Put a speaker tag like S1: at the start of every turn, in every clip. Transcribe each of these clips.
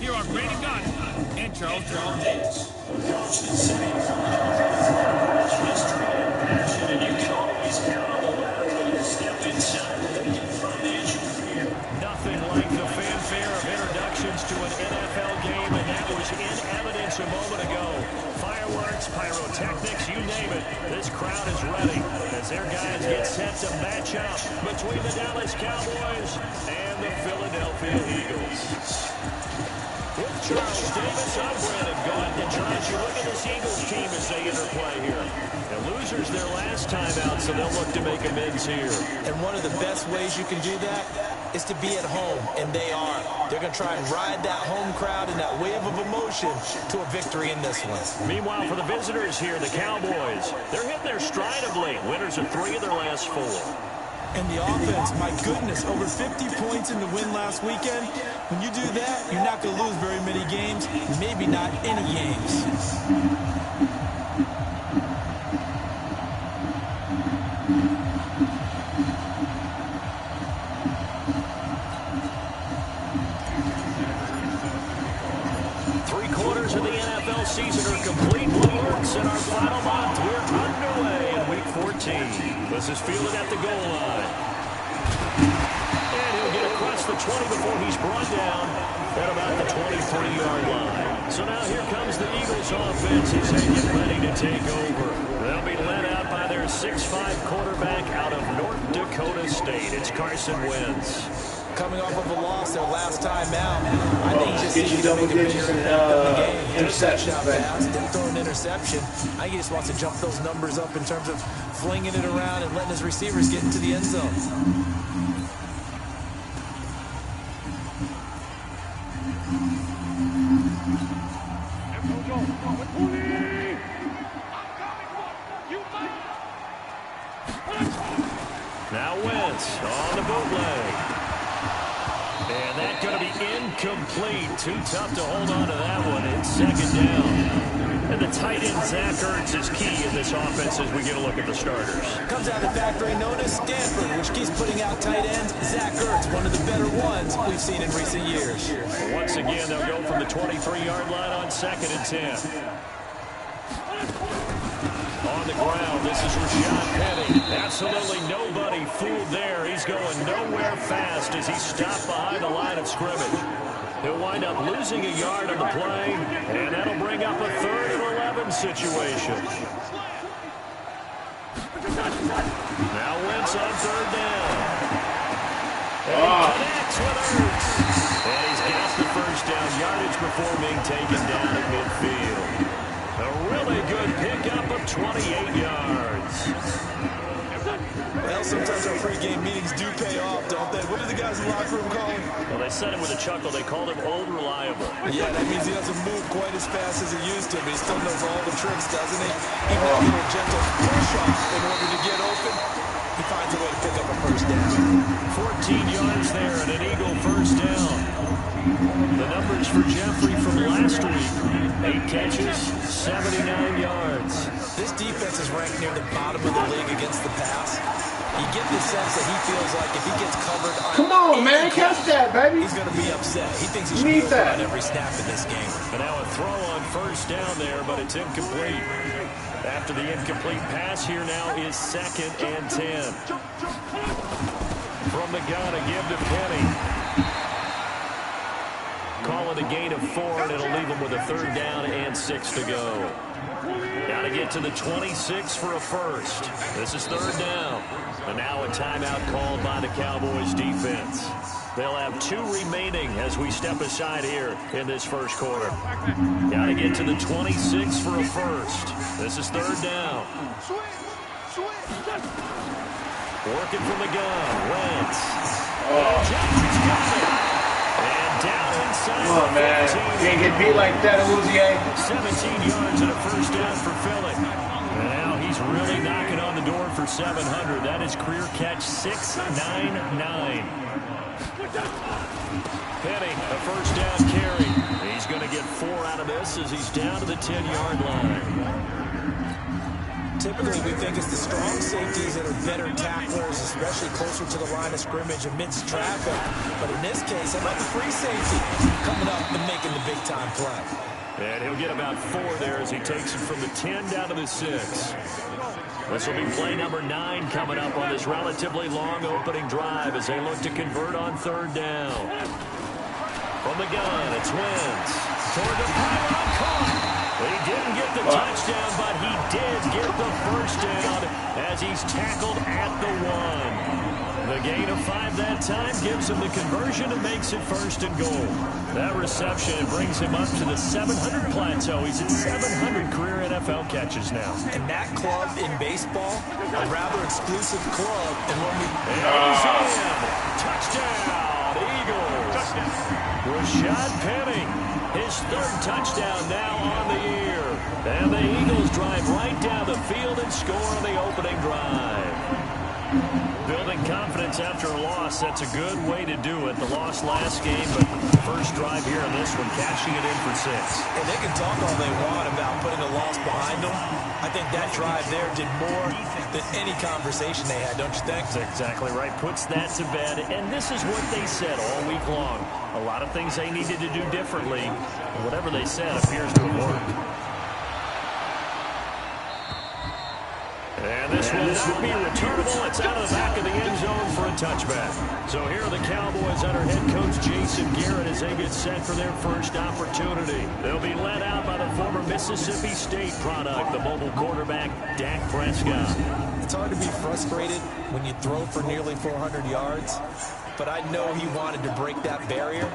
S1: Here are Brady Gunn and Charles Jones.
S2: History and passion, and you can always count on the ladder when you step inside with a gift financial here.
S3: Nothing like the fanfare of introductions to an NFL game, and that was in evidence a moment ago. Fireworks, pyrotechnics, you name it. This crowd is ready as their guys get set to match up between the Dallas Cowboys and the Philadelphia Eagles. With Charles Davis, I'm Brandon Gaunt. And Charles, you look at this Eagles team as they interplay here. The losers their last time out, so they'll look to make amends here.
S4: And one of the best ways you can do that is to be at home, and they are. They're going to try and ride that home crowd and that wave of emotion to a victory in this one.
S3: Meanwhile, for the visitors here, the Cowboys, they're hitting their stride of late. Winners of 3 of their last 4.
S4: And the offense, my goodness, over 50 points in the win last weekend. When you do that, you're not going to lose very many games, maybe not any games.
S3: 3/4 of the NFL season are complete. Alerts in our final month. We're underway in Week 14. This is fielded at the goal line. And he'll get across the 20 before he's brought down at about the 23-yard line. So now here comes the Eagles offense as they get ready to take over. They'll be led out by their 6'5" quarterback out of North Dakota State. It's Carson Wentz.
S4: Coming off of a loss their last time out, I think just see double digits in the game.
S5: Interception
S4: pass, didn't throw an interception. I think he just wants to jump those numbers up in terms of flinging it around and letting his receivers get into the end zone.
S3: Now Wentz on the bootleg. And that's going to be incomplete. Too tough to hold on to that one. It's 2nd down. And the tight end, Zach Ertz, is key in this offense as we get a look at the starters.
S4: Comes out of the factory known as Stanford, which keeps putting out tight ends. Zach Ertz, one of the better ones we've seen in recent years.
S3: Once again, they'll go from the 23-yard line on 2nd and 10. On the ground, this is Rashad Penny. Absolutely nobody fooled there. He's going nowhere fast as he's stopped behind the line of scrimmage. He'll wind up losing a yard on the play, and that'll bring up a 3rd and 11 situation. Now Wentz on 3rd down. And he connects with Ertz. And he's got the 1st down yardage before being taken down at midfield. A really good pickup of 28 yards.
S4: Well, sometimes our pregame meetings do pay off, don't they? What do the guys in the locker room call him?
S3: Well, they said it with a chuckle. They called him Old Reliable.
S4: Yeah, that means he doesn't move quite as fast as he used to, but he still knows all the tricks, doesn't he? Even that little gentle push-up in order to get open, he finds a way to pick up a 1st down.
S3: 14 yards there and an Eagle 1st down. The numbers for Jeffrey from last week. 8 catches, 79 yards.
S4: This defense is ranked near the bottom of the league against the pass. You get the sense that he feels like if he gets covered on
S5: Come on, man, catch that, baby.
S4: he's going to be upset. He thinks he should be on every snap in this game.
S3: And now a throw on 1st down there, but it's incomplete. After the incomplete pass, here now is 2nd and 10. From the gun, a give to Penny. Call it a gain of 4, and it'll leave him with a 3rd down and 6 to go. Got to get to the 26 for a 1st. This is 3rd down. And now a timeout called by the Cowboys defense. They'll have 2 remaining as we step aside here in this 1st quarter. Got to get to the 26 for a 1st. This is 3rd down. Working from the gun. Wentz. Jackson's got it. And down inside.
S5: Come on, man. You ain't get beat like that, Louisiana.
S3: 17 yards and a 1st down for Philly. And now he's really knocking on the door for 700. That is career catch 699. Penny, a 1st down carry. He's going to get 4 out of this as he's down to the 10-yard line.
S4: Typically, we think it's the strong safeties that are better tacklers, especially closer to the line of scrimmage amidst traffic. But in this case, how about the free safety coming up and making making the big-time play.
S3: And he'll get about 4 there as he takes it from the 10 down to the 6. This will be play number 9 coming up on this relatively long opening drive as they look to convert on 3rd down. From the gun, it's Wentz. Toward the pylon, caught. He didn't get the touchdown, but he did get the first down as he's tackled at the 1. The gain of 5 that time gives him the conversion and makes it 1st and goal. That reception brings him up to the 700 plateau. He's at 700 career NFL catches now.
S4: And that club in baseball, a rather exclusive club. And when we...
S3: He's in. Touchdown, Eagles. Rashad Penny, his 3rd touchdown now on the year. And the Eagles drive right down the field and score on the opening drive. Building confidence after a loss, that's a good way to do it. The loss last game, but first drive here in this one, cashing it in for 6.
S4: And they can talk all they want about putting a loss behind them. I think that drive there did more than any conversation they had, don't you think?
S3: That's exactly right. Puts that to bed. And this is what they said all week long. A lot of things they needed to do differently. And whatever they said appears to have worked. And this will not be returnable. It's out of the back of the end zone for a touchback. So here are the Cowboys under head coach Jason Garrett as they get set for their first opportunity. They'll be led out by the former Mississippi State product, the mobile quarterback, Dak Prescott.
S4: It's hard to be frustrated when you throw for nearly 400 yards, but I know he wanted to break that barrier.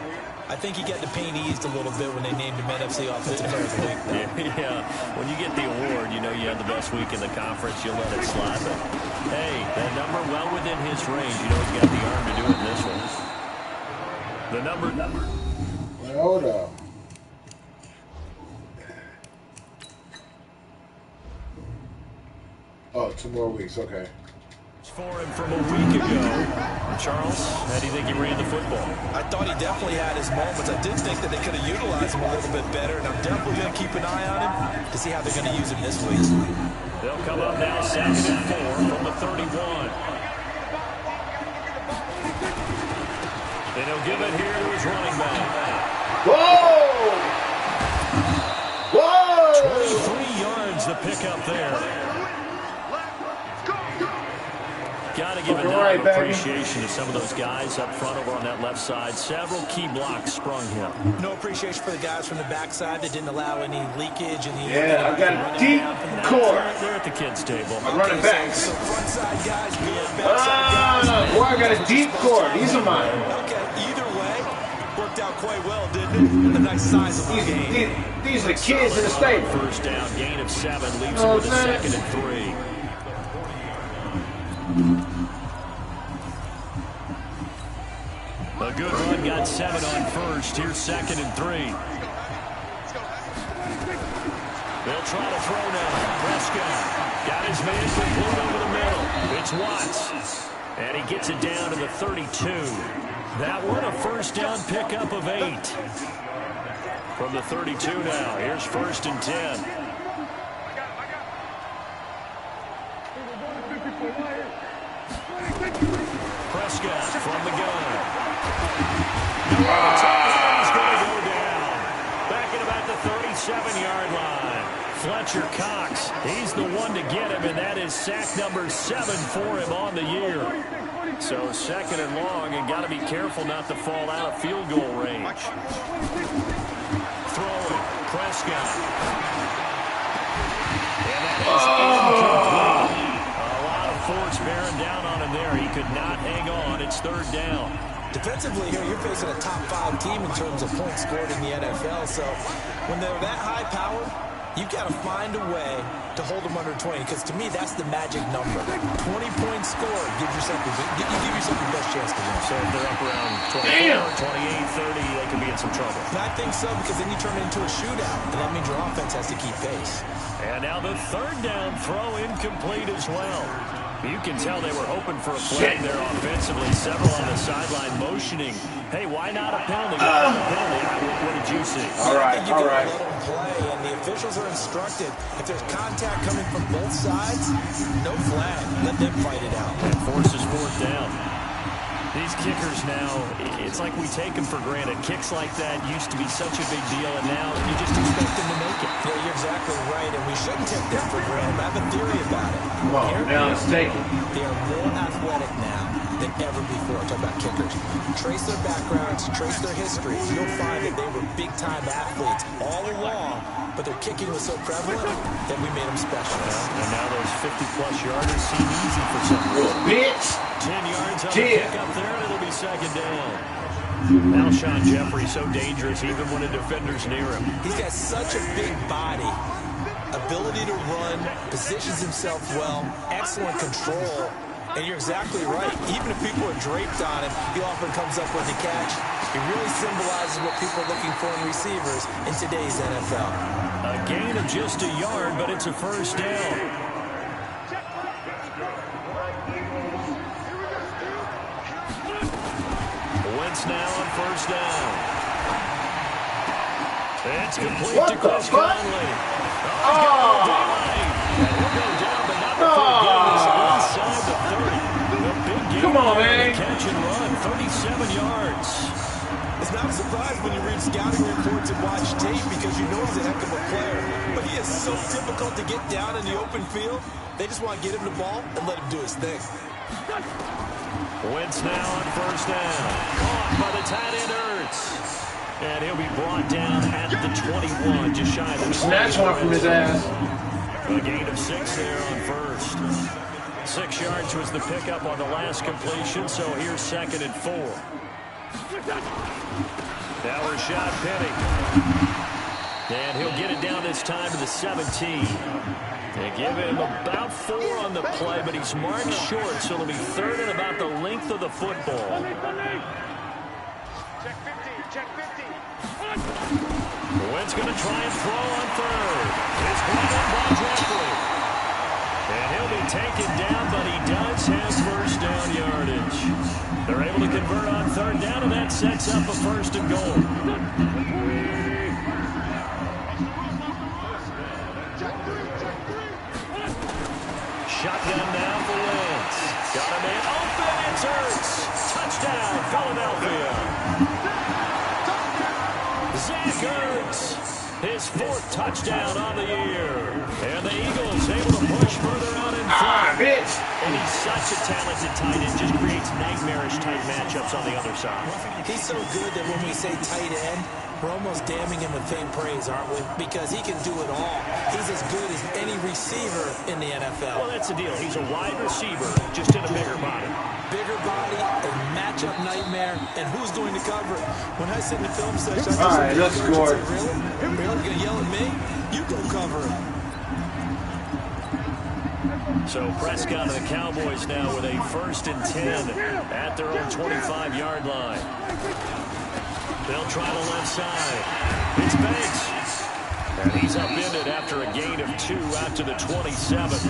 S4: I think he got the pain eased a little bit when they named him NFC Offensive Player of the Week.
S3: Yeah, when you get the award, you know you had the best week in the conference, you'll let it slide. But, hey, that number well within his range. You know he's got the arm to do it in this one. The number.
S5: Wait, hold up. Oh, 2 more weeks, okay.
S3: For him from a week ago. Charles, how do you think he ran the football?
S4: I thought he definitely had his moments. I did think that they could have utilized him a little bit better, and I'm definitely going to keep an eye on him to see how they're going to use him this week.
S3: They'll come up now 2nd and 4 from the 31. And he'll give it here to his running back.
S5: Whoa! Whoa!
S3: 23 yards the pickup there. Got to give a nod of appreciation to some of those guys up front over on that left side. Several key blocks sprung him.
S4: No appreciation for the guys from the backside that didn't allow any leakage.
S5: Yeah, I got a deep court.
S3: They're at the kids' table.
S5: I'm running back.
S4: So front side guys, backside guys.
S5: Boy, I got a deep court. These are mine.
S4: Okay, either way, worked out quite well, didn't it? A nice sizable game.
S5: These are the kids in the stable.
S3: First down, gain of 7, leaves him with a 2nd and 3. A good run, got 7 on first. Here's 2nd and 3. They'll try to throw now. Prescott got his man complete over the middle. It's Watts. And he gets it down to the 32. That one a first down pickup of 8. From the 32 now. Here's 1st and 10. Prescott from the gun. He's going to go down. Back at about the 37-yard line. Fletcher Cox, he's the one to get him, and that is sack number 7 for him on the year. So 2nd and long, and got to be careful not to fall out of field goal range. Throwing, Prescott. And that is incomplete. A lot of force bearing down on him there. He could not hang on. It's 3rd down.
S4: Defensively here, you're facing a top 5 team in terms of points scored in the NFL. So when they're that high powered, you've got to find a way to hold them under 20, because to me, that's the magic number. 20 points scored gives yourself the best chance to win.
S3: So if they're up around 24, 28, 30, they could be in some trouble.
S4: And I think so, because then you turn it into a shootout, and that means your offense has to keep pace.
S3: And now the 3rd down throw incomplete as well. You can tell they were hoping for a flag there offensively. Several on the sideline motioning. Hey, why not a penalty? Why not a penalty? What did you see?
S5: All right, all right.
S4: Let them play, and the officials are instructed, if there's contact coming from both sides, no flag. Let them fight it out.
S3: And forces 4th down. These kickers now, it's like we take them for granted. Kicks like that used to be such a big deal, and now you just expect them to make it.
S4: Yeah, you're exactly right, and we shouldn't take them for granted. I have a theory about it.
S5: Come on, now let's take it.
S4: They are more athletic now than ever before. Talk about kickers. Trace their backgrounds, trace their history. You'll find that they were big-time athletes all along, but their kicking was so prevalent that we made them special.
S3: And now those 50-plus yarders seem easy for some reason.
S5: Bitch!
S3: 10 yards on the pick up there, and it'll be second down. Alshon Jeffrey so dangerous even when a defender's near him.
S4: He's got such a big body, ability to run, positions himself well, excellent control. And you're exactly right. Even if people are draped on him, he often comes up with the catch. He really symbolizes what people are looking for in receivers in today's NFL.
S3: A gain of just a yard, but it's a first down. Wentz now on first down. It's complete to Chris Conley. Oh! And he'll go down, but not before getting inside the 30. The big game.
S5: Come on, man.
S3: Catch and run, 37 yards.
S4: It's not a surprise when you read scouting reports and watch tape because you know he's a heck of a player. But he is so difficult to get down in the open field. They just want to get him the ball and let him do his thing.
S3: Wentz now on first down. Caught by the tight end Ertz. And he'll be brought down at the 21, just shy of the 20.
S5: Snatch one from his ass.
S3: A gain of 6 there on first. 6 yards was the pickup on the last completion, so here's second and 4. Now Rashad Penny. And he'll get it down this time to the 17. They give him about 4 on the play, but he's marked short, so it'll be third and about the length of the football. Wentz going to try and throw on third. It's brought in by Jeffrey. And he'll be taken down, but he does have first down yardage. They're able to convert on third down, and that sets up a first and goal. Shotgun now for Wentz. Got him in. Open. It's Ertz. Touchdown, Philadelphia. Zach Ertz. His 4th touchdown on the year. And the Eagles able to push further out in front.
S5: Bitch.
S3: And he's such a talented tight end. Just creates nightmarish type matchups on the other side.
S4: He's so good that when we say tight end, we're almost damning him with faint praise, aren't we? Because he can do it all. He's as good as any receiver in the NFL.
S3: Well, that's the deal. He's a wide receiver, just in a bigger body.
S4: Bigger body, a matchup nightmare, and who's going to cover it? When I sit in the film session,
S5: all right, let's score.
S4: Really? Really? You're going to yell at me? You go cover it.
S3: So Prescott and the Cowboys now with a 1st and 10 at their own 25-yard line. They'll try the left side. It's Banks. And he's upended after a gain of 2 out to the 27.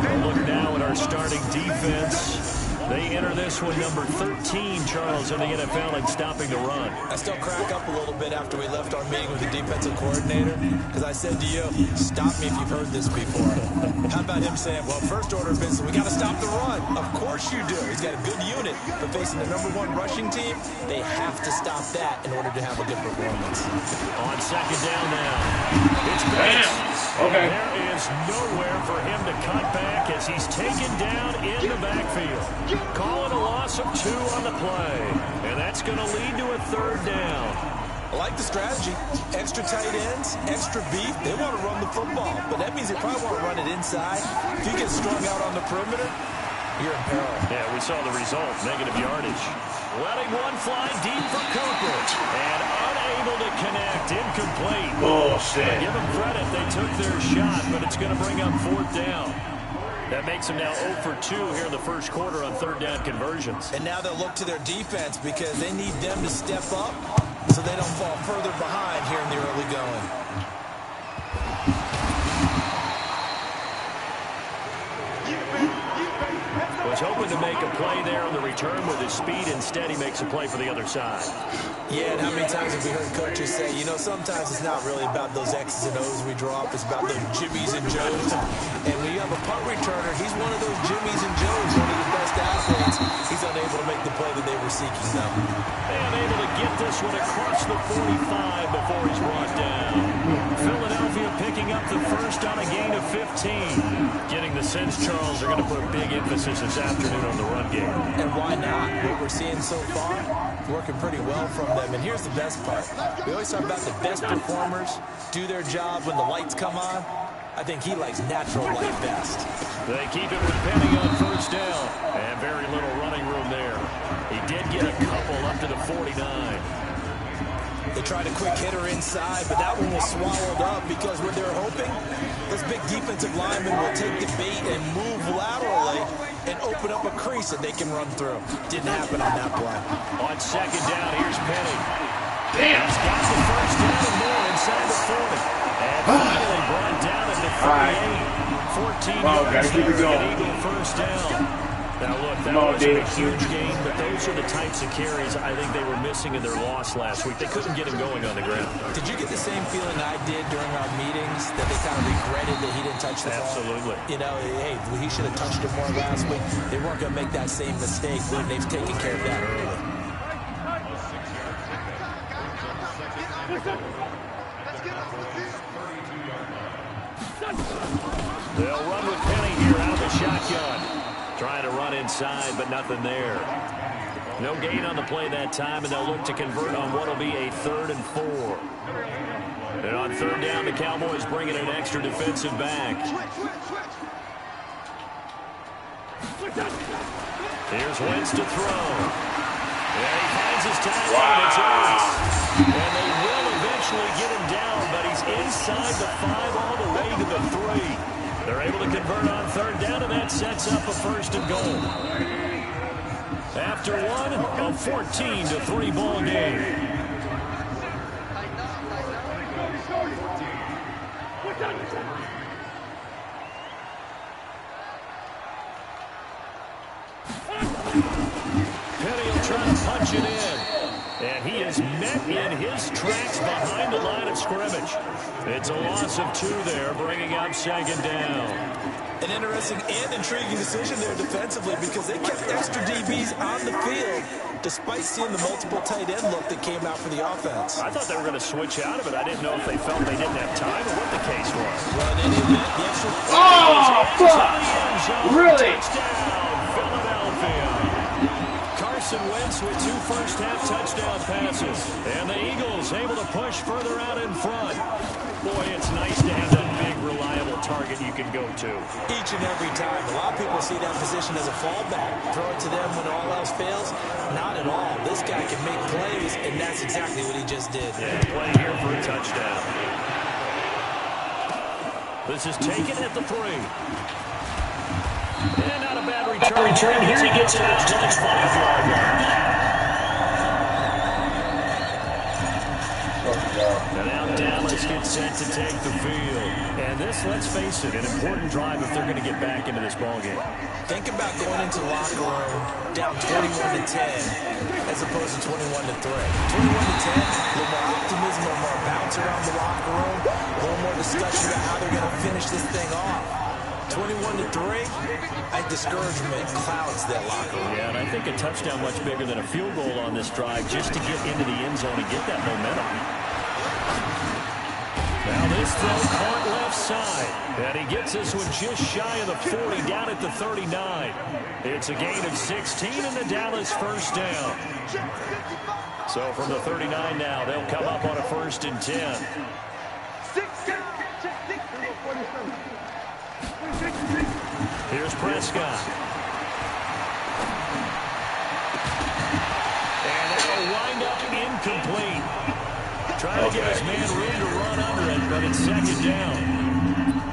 S3: We'll look now at our starting defense. They enter this one number 13, Charles, in the NFL in stopping the run.
S4: I still crack up a little bit after we left our meeting with the defensive coordinator because I said to you, stop me if you've heard this before. How about him saying, well, first order of business, we got to stop the run. Of course you do. He's got a good unit, but facing the #1 rushing team, they have to stop that in order to have a good performance.
S3: On second down now, it's Banks.
S5: Okay.
S3: There is nowhere for him to cut back as he's taken down in the backfield. Calling a loss of 2 on the play. And that's going to lead to a 3rd down.
S4: I like the strategy. Extra tight ends, extra beef. They want to run the football, but that means they probably want to run it inside. If you get strung out on the perimeter, you're in peril.
S3: Yeah, we saw the result. Negative yardage. Letting one fly deep for Cooper. And unable to connect. Incomplete.
S5: Bullshit.
S3: Give them credit. They took their shot, but it's going to bring up 4th down. That makes them now 0 for 2 here in the first quarter on 3rd down conversions.
S4: And now they'll look to their defense because they need them to step up so they don't fall further behind here in the early going.
S3: was hoping to make a play there on the return with his speed. Instead, he makes a play for the other side.
S4: Yeah, and how many times have we heard coaches say, you know, sometimes it's not really about those X's and O's we draw up. It's about those Jimmies and Joes. And when you have a punt returner, he's one of those Jimmies and Joes, one of the best athletes. He's unable to make the play that they were seeking, though.
S3: And able to get this one across the 45 before he's brought down. Philadelphia picking up the first on a gain of 15. Getting the sense, Charles, are going to put a big emphasis this afternoon on the run game.
S4: And why not? What we're seeing so far, working pretty well from them. And here's the best part. We always talk about the best performers do their job when the lights come on. I think he likes natural light best.
S3: They keep it with Penny on first down. And very little running room there. He did get a couple up to the 49.
S4: They tried a quick hitter inside, but that one was swallowed up because what they're hoping, those big defensive linemen will take the bait and move laterally and open up a crease that they can run through. Didn't happen on that play.
S3: On second down, here's Penny. Damn. He's got the first down and more inside the 40. And finally brought down at the 48. 14 yards there, an Eagle first down. Now, look, that wasn't a huge gain, but those are the types of carries I think they were missing in their loss last week. They couldn't get him going on the ground.
S4: Did you get the same feeling I did during our meetings, that they kind of regretted that he didn't touch the ball?
S3: Absolutely.
S4: You know, hey, he should have touched it more last week. They weren't going to make that same mistake when they've taken care of that early.
S3: They'll run with Penny here out of the shotgun. Trying to run inside, but nothing there. No gain on the play that time, and they'll look to convert on what will be a 3rd and 4. And on third down, the Cowboys bring in an extra defensive back. Here's Wentz to throw. And he finds his time, and it's Wentz. And they will eventually get him down, but he's inside the 5 all the way to the 3. They're able to convert on third down, and that sets up a 1st and goal. After one, a 14-3 ball game. Penny will try to punch it in. And he is met in his tracks behind the line of scrimmage. It's a loss of 2 there, bringing up 2nd down.
S4: An interesting and intriguing decision there defensively because they kept extra DBs on the field despite seeing the multiple tight end look that came out for the offense.
S3: I thought they were going to switch out of it. I didn't know if they felt they didn't have time or what the case was.
S4: Well, in any event, the extra...
S5: Oh, fuck! Really?
S3: Touchdown, Philadelphia. Carson Wentz with 2 first-half touchdown passes. And the Eagles able to push further out in front. Boy, it's nice to have that big, reliable target you can go to.
S4: Each and every time. A lot of people see that position as a fallback. Throw it to them when all else fails. Not at all. This guy can make plays, and that's exactly what he just did.
S3: Yeah, play here for a touchdown. This is taken at the 3. And not a bad return.
S2: Here he gets it out to the 5-yard line.
S3: And now Dallas gets set to take the field. And this, let's face it, an important drive if they're going to get back into this ballgame.
S4: Think about going into the locker room down 21-10 as opposed to 21-3. 21-10, a little more optimism, a little more bounce around the locker room, a little more discussion about how they're going to finish this thing off. 21-3, discouragement clouds that locker room.
S3: Yeah, and I think a touchdown much bigger than a field goal on this drive just to get into the end zone and get that momentum. Now this throw caught left side. And he gets this one just shy of the 40 down at the 39. It's a gain of 16 and the Dallas first down. So from the 39 now, they'll come up on a 1st and 10. Here's Prescott. And that'll wind up incomplete. Trying to give his man room to run under it, but it's 2nd down.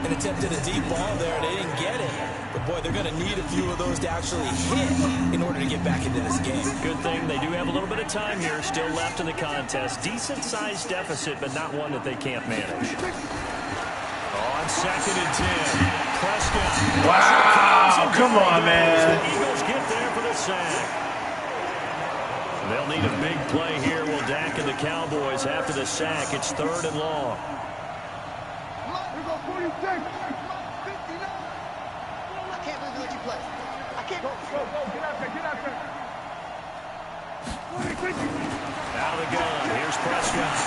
S4: An attempt at a deep ball there, and they didn't get it. But, boy, they're going to need a few of those to actually hit in order to get back into this game.
S3: Good thing they do have a little bit of time here still left in the contest. Decent-sized deficit, but not one that they can't manage. On 2nd and 10, Prescott.
S5: Wow, come on, man.
S3: The Eagles sack. They'll need a big play here. Will Dak and the Cowboys after the sack. It's 3rd and long. Out of the gun. Here's Prescott.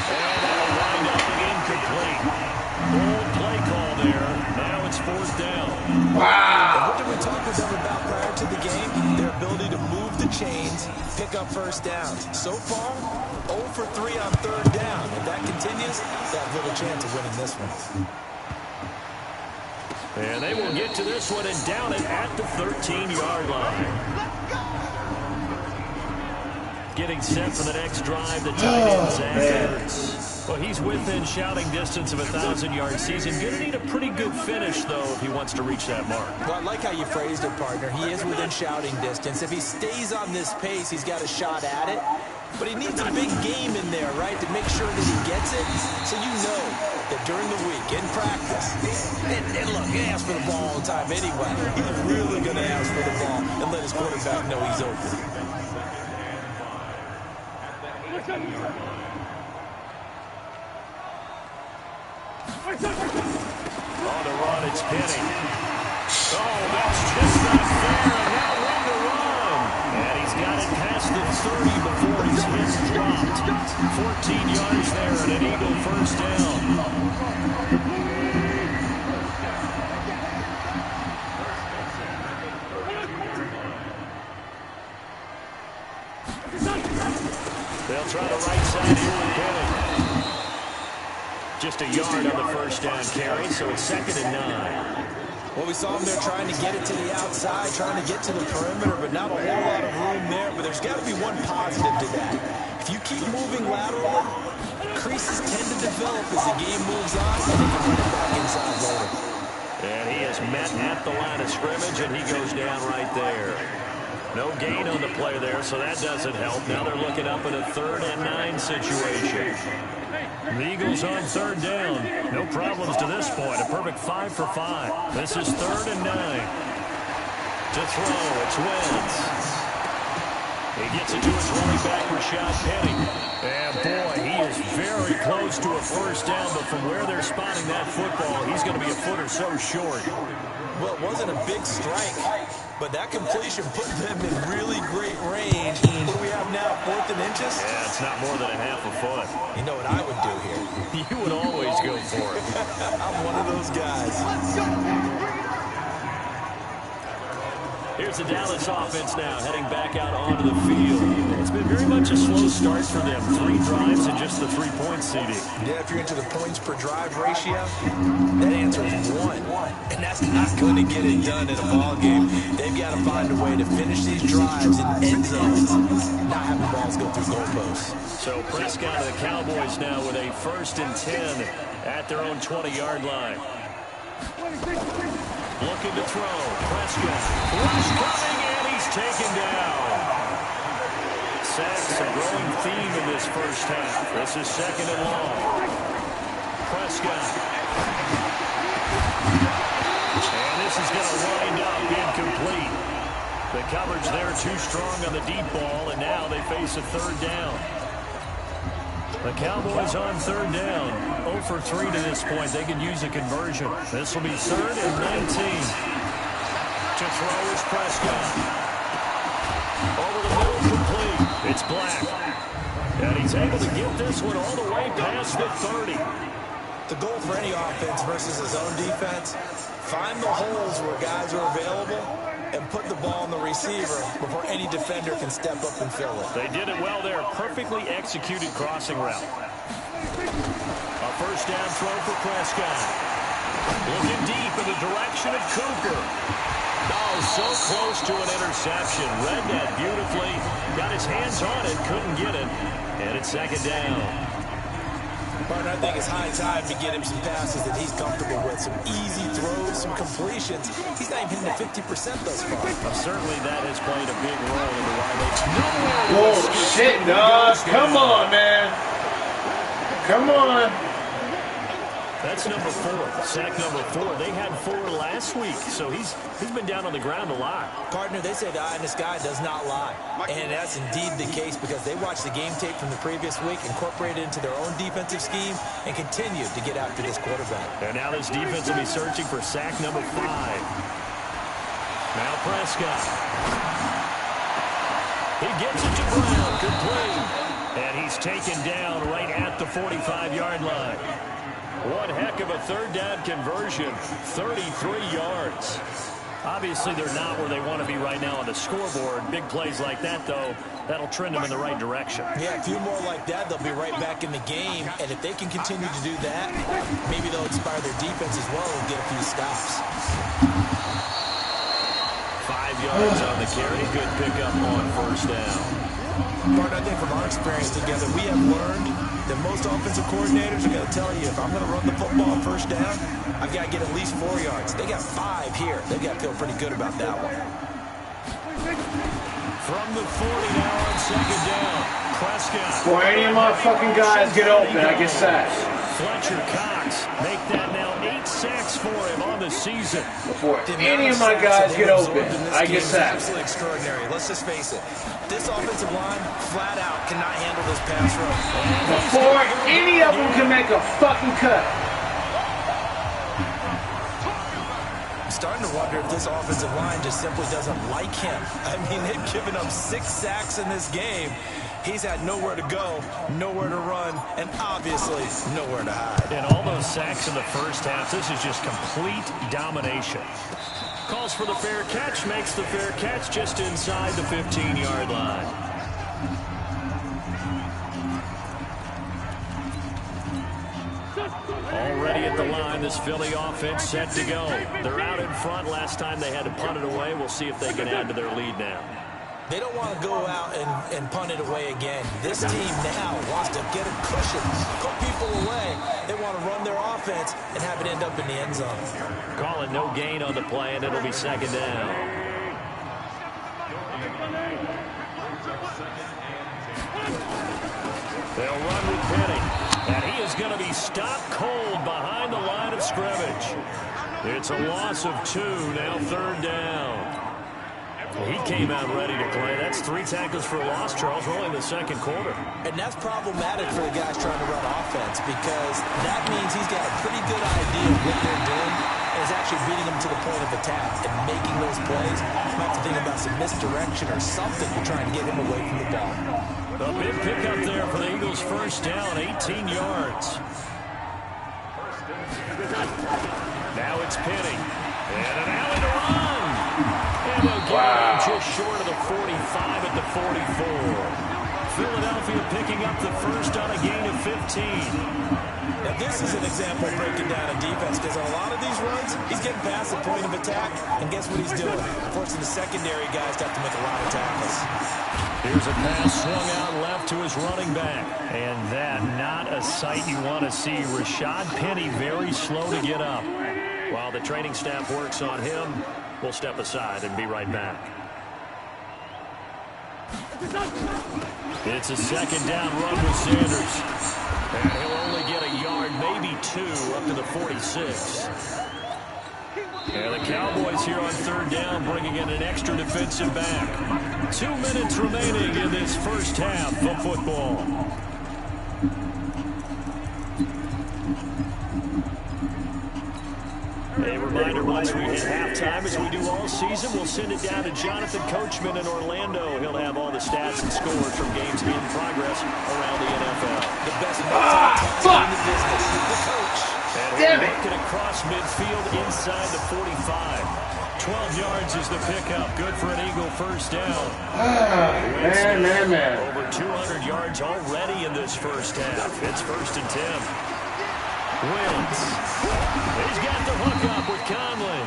S3: And that'll wind up incomplete. Old play call there. Now it's 4th down.
S5: Wow.
S4: And what did we talk with them about prior to the game? Their ability to move the chains, pick up first downs. So far, 0 for 3 on 3rd down. If that continues, they have little chance of winning this one.
S3: And they will get to this one and down it at the 13-yard line. Getting set for the next drive, the tight end, Zach Ertz. Well, he's within shouting distance of a 1,000-yard season. Going to need a pretty good finish, though, if he wants to reach that mark.
S4: Well, I like how you phrased it, partner. He is within shouting distance. If he stays on this pace, he's got a shot at it. But he needs a big game in there, right, to make sure that he gets it. So you know that during the week, in practice, and look, he asks for the ball all the time anyway. He's really going to ask for the ball and let his quarterback know he's open.
S3: On the run, it's Penny. Oh, that's just not fair. Now room to run. And he's got it past the 30 before his hit dropped. 14 yards there and an Eagle 1st down. They'll try the right side here with Penny. Just a yard on the 1st down carry, so it's 2nd and 9.
S4: Well, we saw him there trying to get it to the outside, trying to get to the perimeter, but not a whole lot of room there. But there's got to be one positive to that. If you keep moving laterally, creases tend to develop as the game moves on, and they can run it back inside later.
S3: And he is met at the line of scrimmage, and he goes down right there. No gain on the play there, so that doesn't help. Now they're looking up at a 3rd and 9 situation. The Eagles on 3rd down. No problems to this point. A perfect 5 for 5. This is 3rd and 9. To throw, it's Wentz. He gets it to his running back, Rashad Penny. And boy, he is very close to a 1st down, but from where they're spotting that football, he's going to be a foot or so short.
S4: Well, it wasn't a big strike, but that completion put them in really great range. What do we have now, 4th and inches?
S3: Yeah, it's not more than a half a foot.
S4: You know what I would do here?
S3: You would always go for it.
S4: I'm one of those guys.
S3: Here's the Dallas offense now, heading back out onto the field. It's been very much a slow start for them. 3 drives and just the 3-point seeding.
S4: Yeah, if you're into the points per drive ratio, that answer is 1. And that's not going to get it done in a ball game. They've got to find a way to finish these drives in end zones, not having balls go through goalposts.
S3: So Prescott and the Cowboys now with a 1st and 10 at their own 20-yard line. Looking to throw. Prescott. Rush coming, and he's taken down. Sacks, a growing theme in this 1st half. This is 2nd and long. Prescott. And this is going to wind up incomplete. The coverage there too strong on the deep ball, and now they face a 3rd down. The Cowboys on 3rd down. 0 for 3 to this point. They can use a conversion. This will be 3rd and 19. To throw is Prescott. Over the middle, complete. It's Black. And he's able to get this one all the way past the 30.
S4: The goal for any offense versus his own defense, find the holes where guys are available and put the ball on the receiver before any defender can step up and fill it.
S3: They did it well there. Perfectly executed crossing route. A 1st down throw for Prescott. Looking deep in the direction of Cooper. Oh, so close to an interception. Read that beautifully. Got his hands on it. Couldn't get it. And it's 2nd down.
S4: Partner, I think it's high time to get him some passes that he's comfortable with. Some easy throws, some completions. He's not even hitting the 50% thus far.
S3: Certainly that has played a big role in the why they...
S5: Bullshit, dog. Come on, man. Come on.
S3: That's number 4. Sack number 4. They had 4 last week, so he's been down on the ground a lot.
S4: Partner, they say the eye in the sky does not lie. And that's indeed the case because they watched the game tape from the previous week, incorporated it into their own defensive scheme, and continued to get after this quarterback.
S3: And now this defense will be searching for sack number 5. Now Prescott. He gets it to Brown. Complete. And he's taken down right at the 45-yard line. One heck of a third down conversion, 33 yards. Obviously, they're not where they want to be right now on the scoreboard. Big plays like that, though, that'll trend them in the right direction.
S4: Yeah, a few more like that, they'll be right back in the game. And if they can continue to do that, maybe they'll inspire their defense as well and get a few stops.
S3: 5 yards on the carry. Good pickup on first down.
S4: Bart, I think from our experience together, we have learned that most offensive coordinators are going to tell you, if I'm going to run the football on first down, I've got to get at least 4 yards. They got 5 here. They've got to feel pretty good about that one.
S3: From the 40 now on second down, Prescott.
S5: Boy, any of my fucking guys get open, I get sacked.
S3: Fletcher Cox make that now 8 sacks for him on the season.
S5: Before any of my guys get open, I get sacked.
S4: Absolutely extraordinary. Let's just face it. This offensive line, flat out, cannot handle this pass rush.
S5: Before any of them can make a fucking cut.
S4: I'm starting to wonder if this offensive line just simply doesn't like him. I mean, they've given up 6 sacks in this game. He's had nowhere to go, nowhere to run, and obviously nowhere to hide.
S3: And all those sacks in the first half, this is just complete domination. Calls for the fair catch, makes the fair catch just inside the 15-yard line. Already at the line, this Philly offense set to go. They're out in front. Last time they had to punt it away. We'll see if they can add to their lead now.
S4: They don't want to go out and punt it away again. This team now wants to get a cushion, put people away. They want to run their offense and have it end up in the end zone.
S3: Calling no gain on the play, and it'll be second down. They'll run with Penny, and he is going to be stopped cold behind the line of scrimmage. It's a loss of 2, now third down. He came out ready to play. That's 3 tackles for a loss, Charles, rolling the second quarter.
S4: And that's problematic for the guys trying to run offense because that means he's got a pretty good idea of what they're doing and is actually beating them to the point of attack and making those plays. You might have to think about some misdirection or something to try and get him away from the ball.
S3: A big pickup there for the Eagles' first down, 18 yards. Now it's Penny. And an alley to run. And they'll get him just short of the 45 at the 44. Philadelphia picking up the first on a gain of 15.
S4: Now this is an example of breaking down a defense because on a lot of these runs, he's getting past the point of attack, and guess what he's doing? Forcing the secondary guys to have to make a lot of tackles.
S3: Here's a pass swung out left to his running back. And that, not a sight you want to see. Rashad Penny very slow to get up. While the training staff works on him, we'll step aside and be right back. It's a second down run with Sanders. And he'll only get a yard, maybe 2, up to the 46. And the Cowboys here on third down, bringing in an extra defensive back. 2 minutes remaining in this first half of football. A reminder, once we hit halftime, as we do all season, we'll send it down to Jonathan Coachman in Orlando. He'll have all the stats and scores from games in progress around the NFL.
S4: The best in the business, the coach.
S3: And he'll work it across midfield inside the 45. 12 yards is the pickup. Good for an Eagle first down.
S5: Man.
S3: Over 200 yards already in this first half. It's 1st and 10. Wins. He's got the hook up with Conley.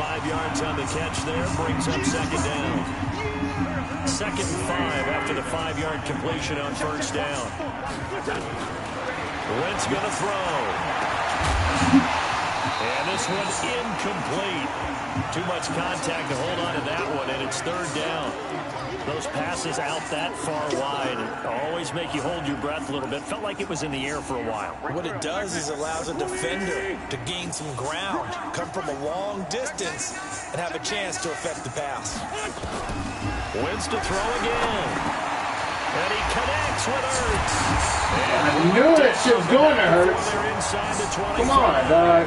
S3: 5 yards on the catch there. Brings up second down. 2nd and 5 after the 5-yard completion on first down. Wentz going to throw. And this one incomplete. Too much contact to hold on to that one, and it's third down. Those passes out that far wide always make you hold your breath a little bit. Felt like it was in the air for a while.
S4: What it does is allows a defender to gain some ground, come from a long distance, and have a chance to affect the pass.
S3: Wins to throw again. And he connects with Hurts.
S5: I knew that shit was going to hurt. Come on, dog.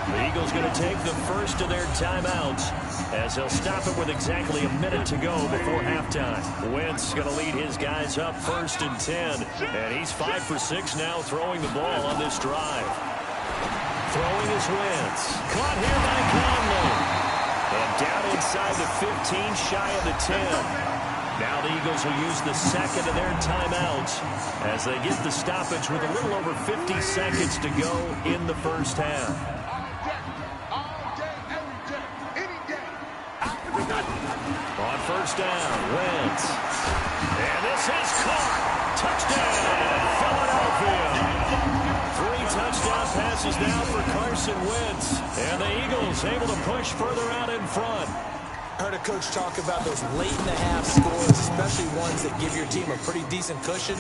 S3: The Eagles going to take the first of their timeouts as they'll stop it with exactly a minute to go before halftime. Wentz going to lead his guys up 1st and 10. And he's 5 for 6 now throwing the ball on this drive. Throwing is Wentz. Caught here by Conley. And down inside the 15, shy of the 10. Now the Eagles will use the second of their timeouts as they get the stoppage with a little over 50 seconds to go in the first half. On first down, Wentz. And this is caught. Touchdown, Philadelphia. 3 touchdown passes now for Carson Wentz. And the Eagles able to push further out in front.
S4: I heard a coach talk about those late-in-the-half scores, especially ones that give your team a pretty decent cushion.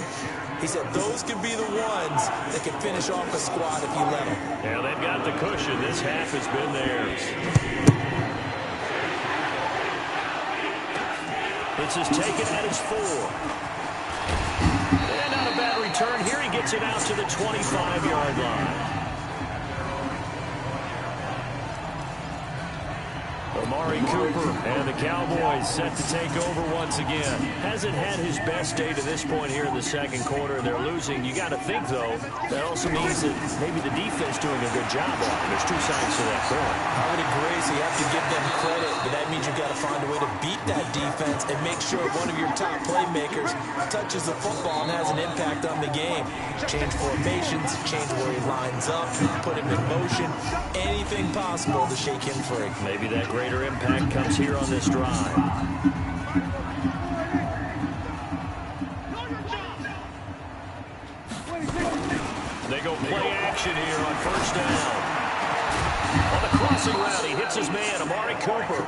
S4: He said those could be the ones that can finish off a squad if you let them.
S3: Yeah, they've got the cushion. This half has been theirs. This is taken at his 4. And not a bad return here. He gets it out to the 25-yard line. Amari Cooper and the Cowboys set to take over once again. Hasn't had his best day to this point here in the second quarter. They're losing. You got to think, though, that also means that maybe the defense doing a good job on it. There's 2 sides to that coin.
S4: I would agree, so you have to give them credit, but that means you got to find a way to beat that defense and make sure one of your top playmakers touches the football and has an impact on the game. Change formations, change where he lines up, put him in motion, anything possible to shake him free.
S3: Maybe that greater impact comes here on this drive. They go play action here on first down. On the crossing route, he hits his man, Amari Cooper.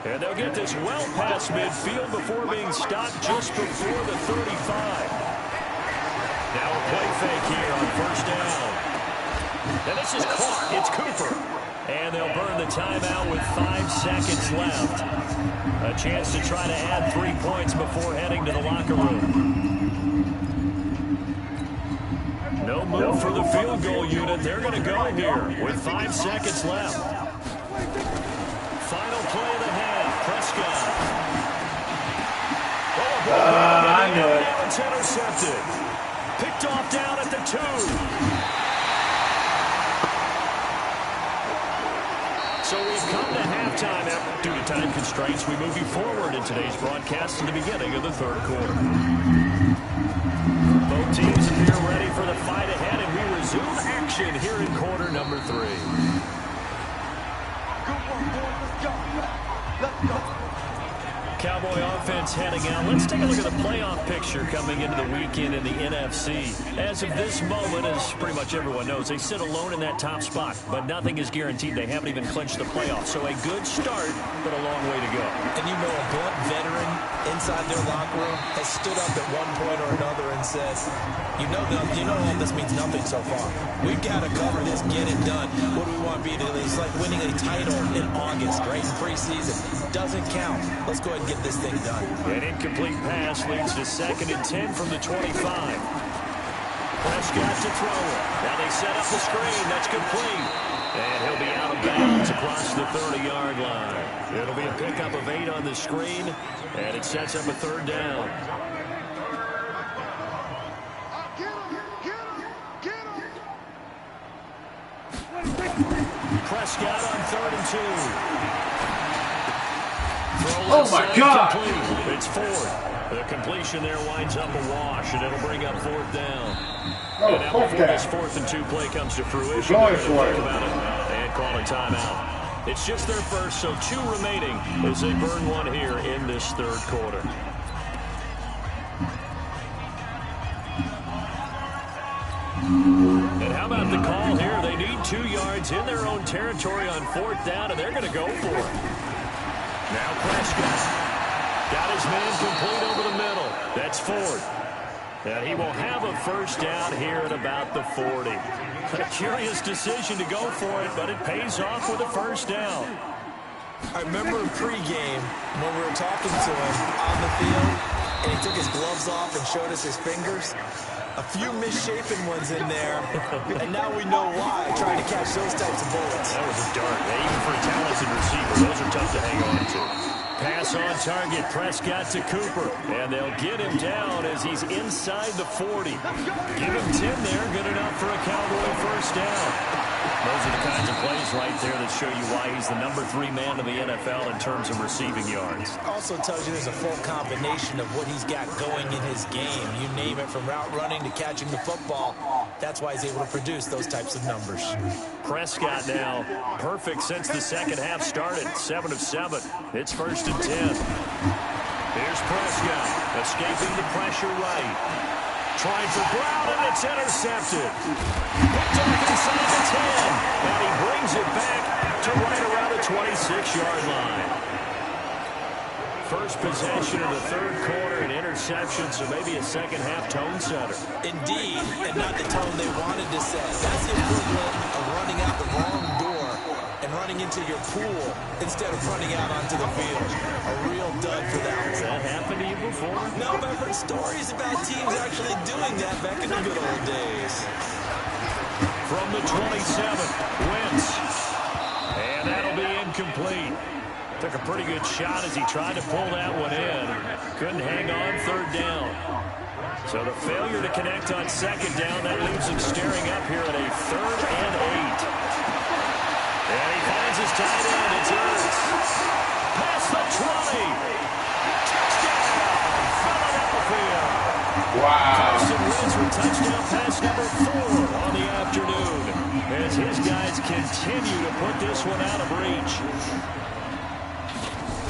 S3: And they'll get this well past midfield before being stopped just before the 35. Now a play fake here on first down. And this is caught. It's Cooper. And they'll burn the timeout with 5 seconds left. A chance to try to add 3 points before heading to the locker room. No move for the field goal unit. They're going to go here with 5 seconds left. Final play of the half. Prescott.
S5: I know it.
S3: It's intercepted. Picked off down at the 2. So we've come to halftime. Due to time constraints, we move you forward in today's broadcast to the beginning of the third quarter. Both teams appear ready for the fight ahead, and we resume action here in quarter number 3. Cowboy offense heading out. Let's take a look at the playoff picture coming into the weekend in the NFC. As of this moment, as pretty much everyone knows, they sit alone in that top spot, but nothing is guaranteed. They haven't even clinched the playoffs, so a good start, but a long way to go.
S4: And you know, a blunt veteran inside their locker room has stood up at one point or another and said, you know all this means nothing so far. We've got to cover this, get it done. What do we want to be? It's like winning a title in August, right? In preseason. Doesn't count. Let's go ahead and get this thing done.
S3: An incomplete pass leads to 2nd and 10 from the 25. Prescott to throw it. Now they set up the screen. That's complete. And he'll be out of bounds across the 30-yard line. It'll be a pickup of 8 on the screen, and it sets up a 3rd down. Prescott on 3rd and 2.
S5: Oh, my God.
S3: Complete. It's 4th. The completion there winds up a wash, and it'll bring up 4th down.
S5: Oh,
S3: and now before this 4th and 2 play comes to fruition,
S5: Going
S3: they're
S5: for
S3: going to
S5: it.
S3: think about it and call a timeout. It's just their first, so 2 remaining as they burn 1 here in this 3rd quarter. And How about the call here? They need 2 yards in their own territory on 4th down, and they're going to go for it. Now Prescott got his man complete over the middle. That's Ford. And he will have a 1st down here at about the 40. A curious decision to go for it, but it pays off with a 1st down.
S4: I remember pregame when we were talking to him on the field, and he took his gloves off and showed us his fingers. A few misshapen ones in there, and now we know why, trying to catch those types of bullets.
S3: That was a dart. Even for a talented receiver, those are tough to hang on to. Pass on target, Prescott to Cooper, and they'll get him down as he's inside the 40. Give him 10 there, good enough for a Cowboy 1st down. Those are the kinds of plays right there that show you why he's the number 3 man in the NFL in terms of receiving yards.
S4: Also tells you there's a full combination of what he's got going in his game. You name it, from route running to catching the football. That's why he's able to produce those types of numbers.
S3: Prescott now perfect since the second half started. 7 of 7. It's 1st and 10. Here's Prescott escaping the pressure right. Trying for Brown, and it's intercepted. Picked off inside the 10, and he brings it back to right around the 26-yard line. First possession of the 3rd quarter, an interception, so maybe a second-half tone setter.
S4: Indeed, and not the tone they wanted to set. That's the equivalent of running out the wrong door and running into your pool instead of running out onto the field. A real dud for that one.
S3: Has that happened to you before?
S4: No, but I've heard stories about teams actually doing that back in the good old days.
S3: From the 27, Wentz. And that'll be incomplete. Took a pretty good shot as he tried to pull that one in. Couldn't hang on 3rd down. So the failure to connect on 2nd down, that leaves him staring up here at a 3rd and 8. And he finds his tight end. It's Ertz. Past the 20. Touchdown, Philadelphia.
S5: Wow.
S3: Carson Wentz with touchdown pass number 4 on the afternoon, as his guys continue to put this one out of reach.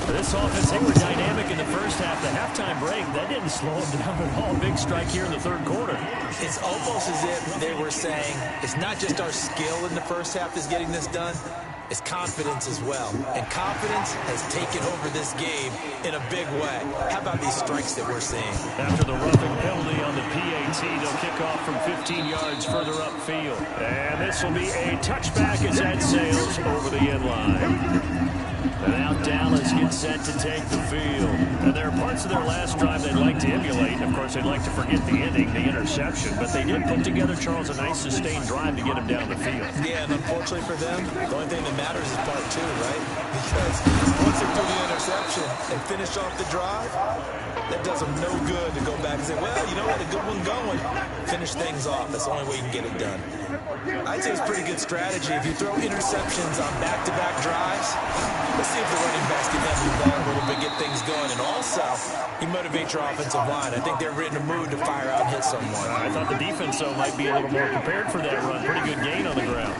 S3: This offense, they were dynamic in the first half. The halftime break, that didn't slow them down at all. Big strike here in the 3rd quarter.
S4: It's almost as if they were saying, it's not just our skill in the first half that's getting this done, it's confidence as well. And confidence has taken over this game in a big way. How about these strikes that we're seeing?
S3: After the roughing penalty on the PAT, they'll kick off from 15 yards further upfield. And this will be a touchback as that sails over the end line. And now Dallas gets set to take the field. And there are parts of their last drive they'd like to emulate. Of course, they'd like to forget the ending, the interception. But they did put together, Charles, a nice sustained drive to get him down the field.
S4: Yeah, and unfortunately for them, the only thing that matters is part 2, right? Because once they do the interception and finish off the drive, that does them no good to go back and say, well, you know what, a good one going. Finish things off. That's the only way you can get it done. I'd say it's a pretty good strategy. If you throw interceptions on back-to-back drives, let's see if the running backs can have the ball a little bit, get things going. And also, you motivate your offensive line. I think they're in a mood to fire out and hit someone.
S3: I thought the defense, though, might be a little more prepared for that run. Pretty good gain on the ground.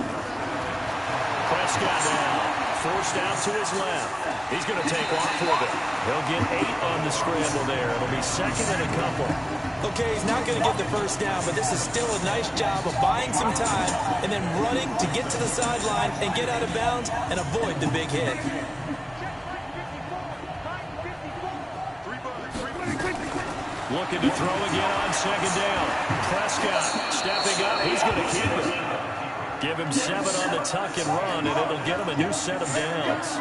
S3: Prescott now. Forced out to his left. He's going to take off with it. He'll get 8 on the scramble there. It'll be 2nd and a couple.
S4: Okay, he's not going to get the 1st down, but this is still a nice job of buying some time and then running to get to the sideline and get out of bounds and avoid the big hit.
S3: Looking to throw again on 2nd down. Prescott stepping up. He's going to keep it. Give him 7 on the tuck and run, and it'll get him a new set of downs.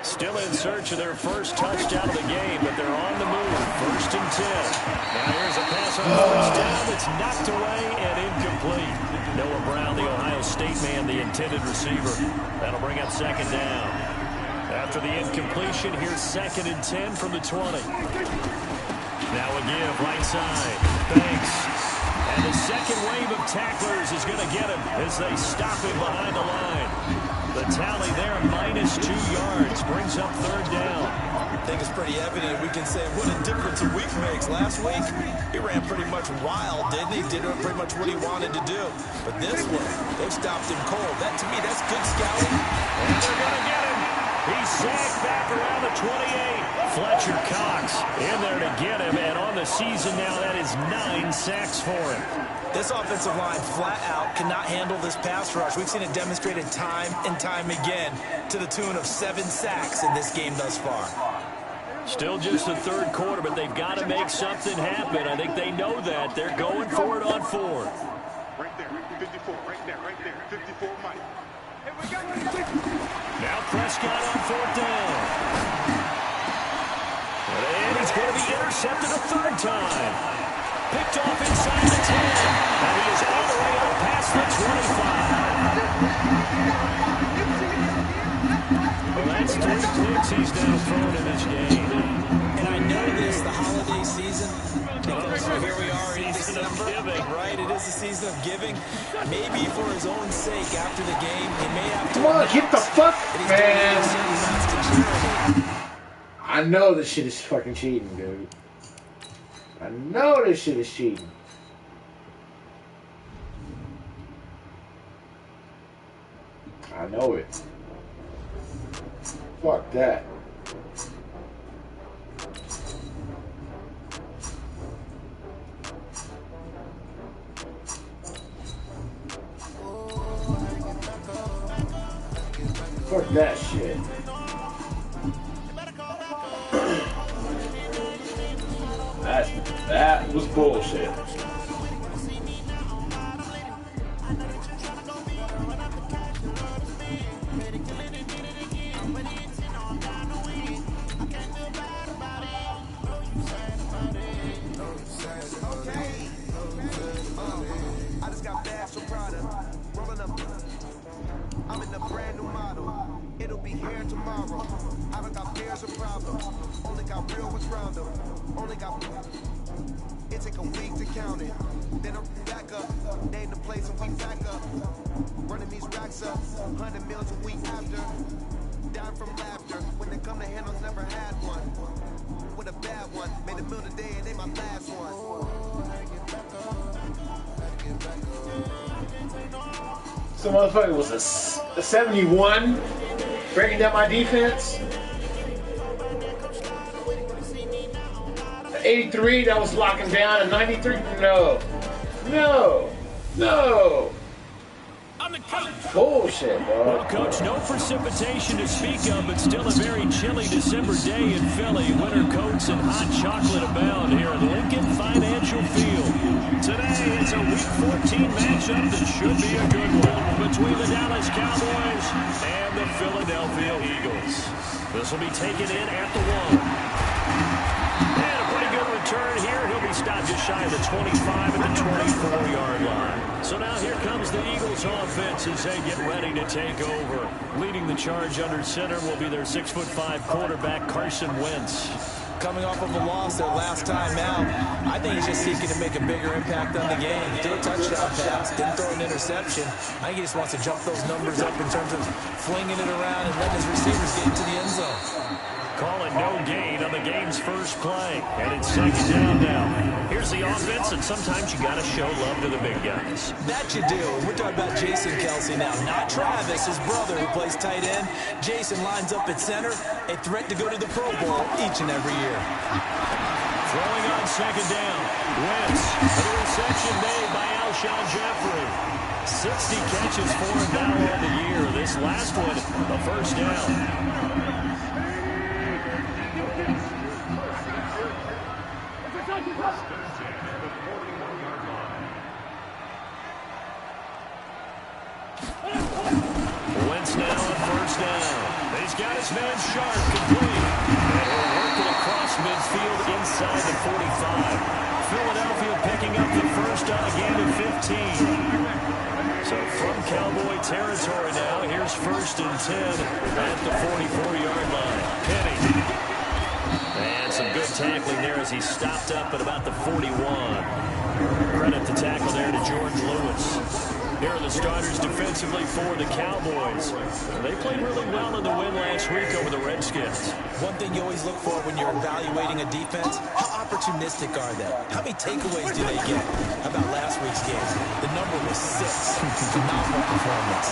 S3: Still in search of their first touchdown of the game, but they're on the move. 1st and 10. Now here's a pass on 1st down that's knocked away and incomplete. Noah Brown, the Ohio State man, the intended receiver. That'll bring up 2nd down. After the incompletion, here's 2nd and 10 from the 20. Now a give, right side. Banks. And the second wave of tacklers is going to get him as they stop him behind the line. The tally there, -2 yards, brings up 3rd down.
S4: I think it's pretty evident. We can say what a difference a week makes. Last week, he ran pretty much wild, didn't he? Did pretty much what he wanted to do. But this one, they've stopped him cold. That, to me, that's good scouting.
S3: And they're going to get him. He's sacked back around the 28. Fletcher Cox in there to get him, and on the season now, that is 9 sacks for him.
S4: This offensive line flat out cannot handle this pass rush. We've seen it demonstrated time and time again to the tune of 7 sacks in this game thus far.
S3: Still just the third quarter, but they've got to make something happen. I think they know that. They're going for it on 4th.
S6: Right there, 54, right there, 54, Mike.
S3: Now Prescott on 4th down. And he's going to be intercepted a 3rd time. Picked off inside the 10. And he is all the way up past the 25. Well, that's 3 picks he's now thrown in this game.
S4: And I know this, the holiday season, so here we are in December, right? It is the season of giving. Maybe for his own sake, after the game, he may have to...
S5: Come on, get the fuck, man! I know this shit is fucking cheating, dude. I know this shit is cheating. I know it. Fuck that. Fuck that shit. That was bullshit.
S7: I just got bags from Prada, rolling up. I'm in a brand new model. It'll be here tomorrow. I don't got fears or problems. Only got real ones round them. Only got. It take a week to count it. Then I'm back up. Name the place and we back up. Running these racks up. 100 meals a week after. Dying from laughter. When they come to handles, never had one. With a bad one. Made a meal today and they my last one.
S5: Some motherfucker was a 71 breaking down my defense. 83 that was locking down. A 93, no.
S1: I'm the coach.
S5: Bullshit, bro.
S3: Well, Coach, no precipitation to speak of, but still a very chilly December day in Philly. Winter coats and hot chocolate abound here at Lincoln Financial Field. Today, it's a Week 14 matchup that should be a good one between the Dallas Cowboys and the Philadelphia Eagles. This will be taken in at the 1. And a pretty good return here. He'll be stopped just shy of the 25 at the 24-yard line. So now here comes the Eagles offense as they get ready to take over. Leading the charge under center will be their 6'5" quarterback, Carson Wentz.
S4: Coming off of a loss their last time out, I think he's just seeking to make a bigger impact on the game. Threw a touchdown pass, didn't throw an interception. I think he just wants to jump those numbers up in terms of flinging it around and letting his receivers get into the end zone.
S3: Call it no gain on the game's first play. And it's 2nd down now. Here's the offense, and sometimes you got to show love to the big guys.
S4: That you do. We're talking about Jason Kelsey now, not Travis, his brother, who plays tight end. Jason lines up at center, a threat to go to the Pro Bowl each and every year.
S3: Throwing on 2nd down. Wentz, a reception made by Alshon Jeffrey. 60 catches for him now on the year. This last one, a 1st down. Wentz now on 1st down. He's got his man Sharp complete. And he'll work it across midfield inside the 45. Philadelphia picking up the 1st on a gain of 15. So from Cowboy territory now, here's 1st and 10 at the 44-yard line. Penny. And some good tackling there as he stopped up at about the 41. Credit the tackle there to George Lewis. Here are the starters defensively for the Cowboys. They played really well in the win last week over the Redskins.
S4: One thing you always look for when you're evaluating a defense, how opportunistic are they? How many takeaways do they get? How about last week's game? The The number was 6. Phenomenal performance.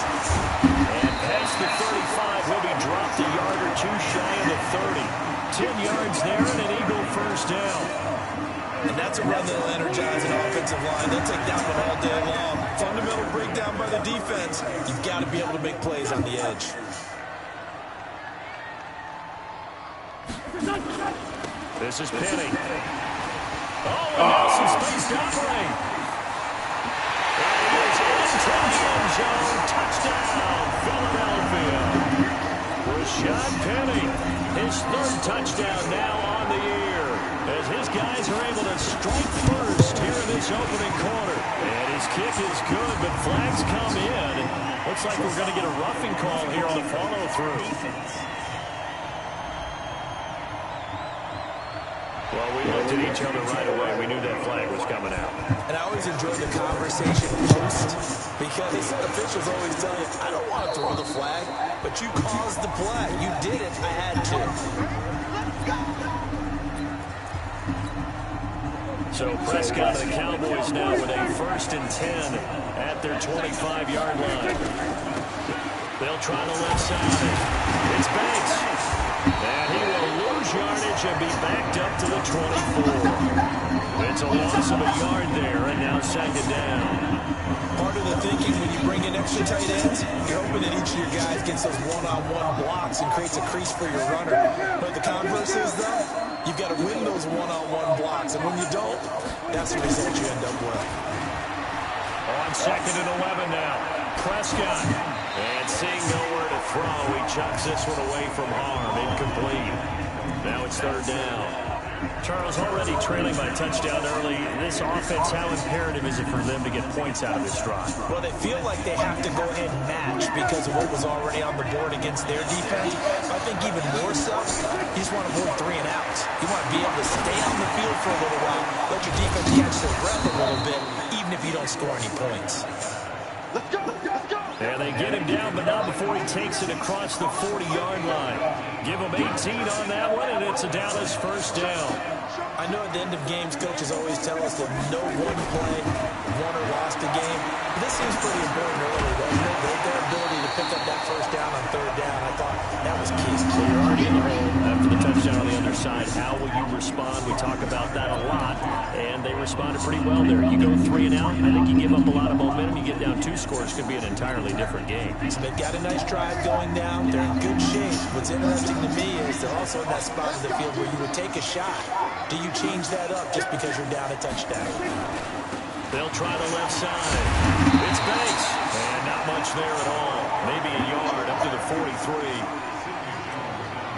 S3: And past the 35 will be dropped a yard or two shy of the 30. 10 yards there and an Eagle first down.
S4: And that's a run that'll energize an offensive line. They'll take that one all day long. Fundamental breakdown by the defense. You've got to be able to make plays on the edge.
S3: This is Penny. Oh, and now some space to operate. And he is into the end zone. Touchdown, Philadelphia. Rashad Penny, his 3rd touchdown now on the year, as his guys are able to strike first here in this opening quarter. And his kick is good, but flags come in. Looks like we're going to get a roughing call here on the follow-through. Well, we looked at each other right away. We knew that flag was coming out.
S4: And I always enjoy the conversation post, because officials always tell you, I don't want to throw the flag, but you caused the play. You did it. I had to.
S3: So Prescott and the Cowboys now with a 1st and 10 at their 25-yard line. They'll try the left side. It's Banks. And he will lose yardage and be backed up to the 24. It's a loss of a yard there, and now 2nd down.
S4: Part of the thinking when you bring in extra tight ends, you're hoping that each of your guys gets those one-on-one blocks and creates a crease for your runner. But the converse is, though, you've got to win those one-on-one blocks, and when you don't, that's the result you end up with.
S3: On 2nd and 11 now, Prescott. And seeing nowhere to throw, he chucks this one away from harm. Incomplete. Now it's 3rd down. Charles, already trailing by a touchdown early. This offense, how imperative is it for them to get points out of this drive?
S4: Well, they feel like they have to go ahead and match because of what was already on the board against their defense. I think even more so, you just want to avoid 3 and outs. You want to be able to stay on the field for a little while, let your defense catch their breath a little bit, even if you don't score any points.
S3: And they get him down, but not before he takes it across the 40-yard line. Give him 18 on that one, and it's a Dallas 1st down.
S4: I know at the end of games, coaches always tell us that no one play won or lost a game. But this seems pretty important early, doesn't it? Their ability to pick up that 1st down on 3rd down, I thought that was key.
S3: So you're already in the hole after the touchdown on the other side. How will you respond? We talk about that a lot, and they responded pretty well there. You go 3 and out, I think you give up a lot of momentum. You get down 2 scores, could be an entirely different game.
S4: So they've got a nice drive going down. They're in good shape. What's interesting to me is they're also in that spot of the field where you would take a shot. Do you change that up just because you're down a touchdown?
S3: They'll try the left side. It's Banks. And not much there at all. Maybe a yard up to the 43.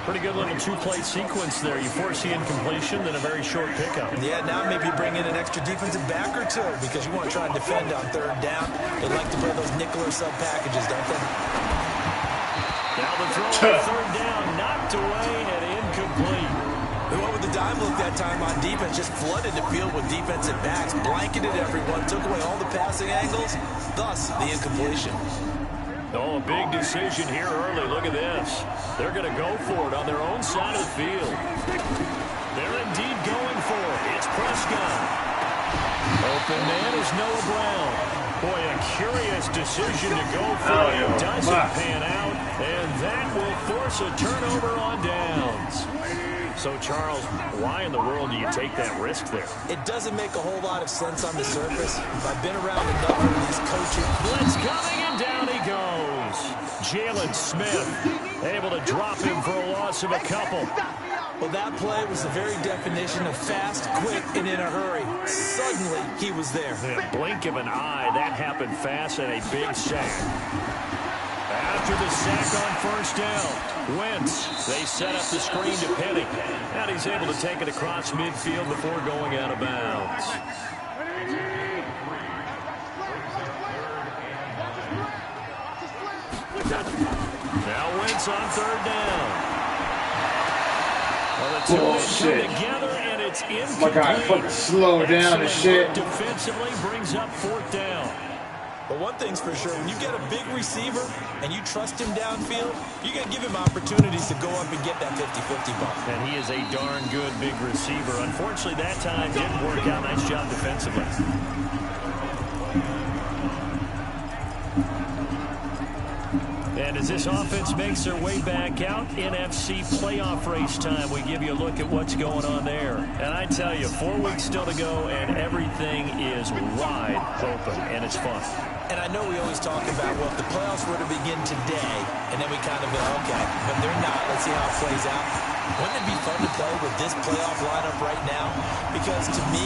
S3: Pretty good little 2-play sequence there. You force the incompletion, then a very short pickup.
S4: Yeah, now maybe bring in an extra defensive back or 2 because you want to try and defend on 3rd down. They like to play those nickel or sub packages, don't they?
S3: Now the throw on 3rd down, knocked away and incomplete.
S4: They went with the dime look that time on defense, just flooded the field with defensive backs, blanketed everyone, took away all the passing angles, thus the incompletion.
S3: Oh, a big decision here early. Look at this. They're going to go for it on their own side of the field. They're indeed going for it. It's Prescott. Open man is Noah Brown. Boy, a curious decision to go for it. Doesn't pan out, and that will force a turnover on downs. So, Charles, why in the world do you take that risk there?
S4: It doesn't make a whole lot of sense on the surface. I've been around enough of these coaches.
S3: Blitz coming, and down he goes. Jalen Smith able to drop him for a loss of a couple.
S4: Well, that play was the very definition of fast, quick, and in a hurry. Suddenly, he was there.
S3: In a blink of an eye, that happened fast and a big sack. After the sack on 1st down, Wentz, they set up the screen to Penny. And he's able to take it across midfield before going out of bounds. Now Wentz on 3rd down. Well, the 2
S5: Bullshit.
S3: come together, and it's incomplete.
S5: My guy fucking slow down and shit.
S3: Defensively brings up 4th down.
S4: But one thing's for sure, when you get a big receiver and you trust him downfield, you're going to give him opportunities to go up and get that 50-50 ball.
S3: And he is a darn good big receiver. Unfortunately, that time didn't work out. Nice job defensively. as this offense makes their way back out, NFC playoff race time, we give you a look at what's going on there. And I tell you, 4 weeks still to go, and everything is wide open, and it's fun.
S4: And I know we always talk about, well, if the playoffs were to begin today, and then we kind of go, okay, but they're not. Let's see how it plays out. Wouldn't it be fun to play with this playoff lineup right now? Because to me,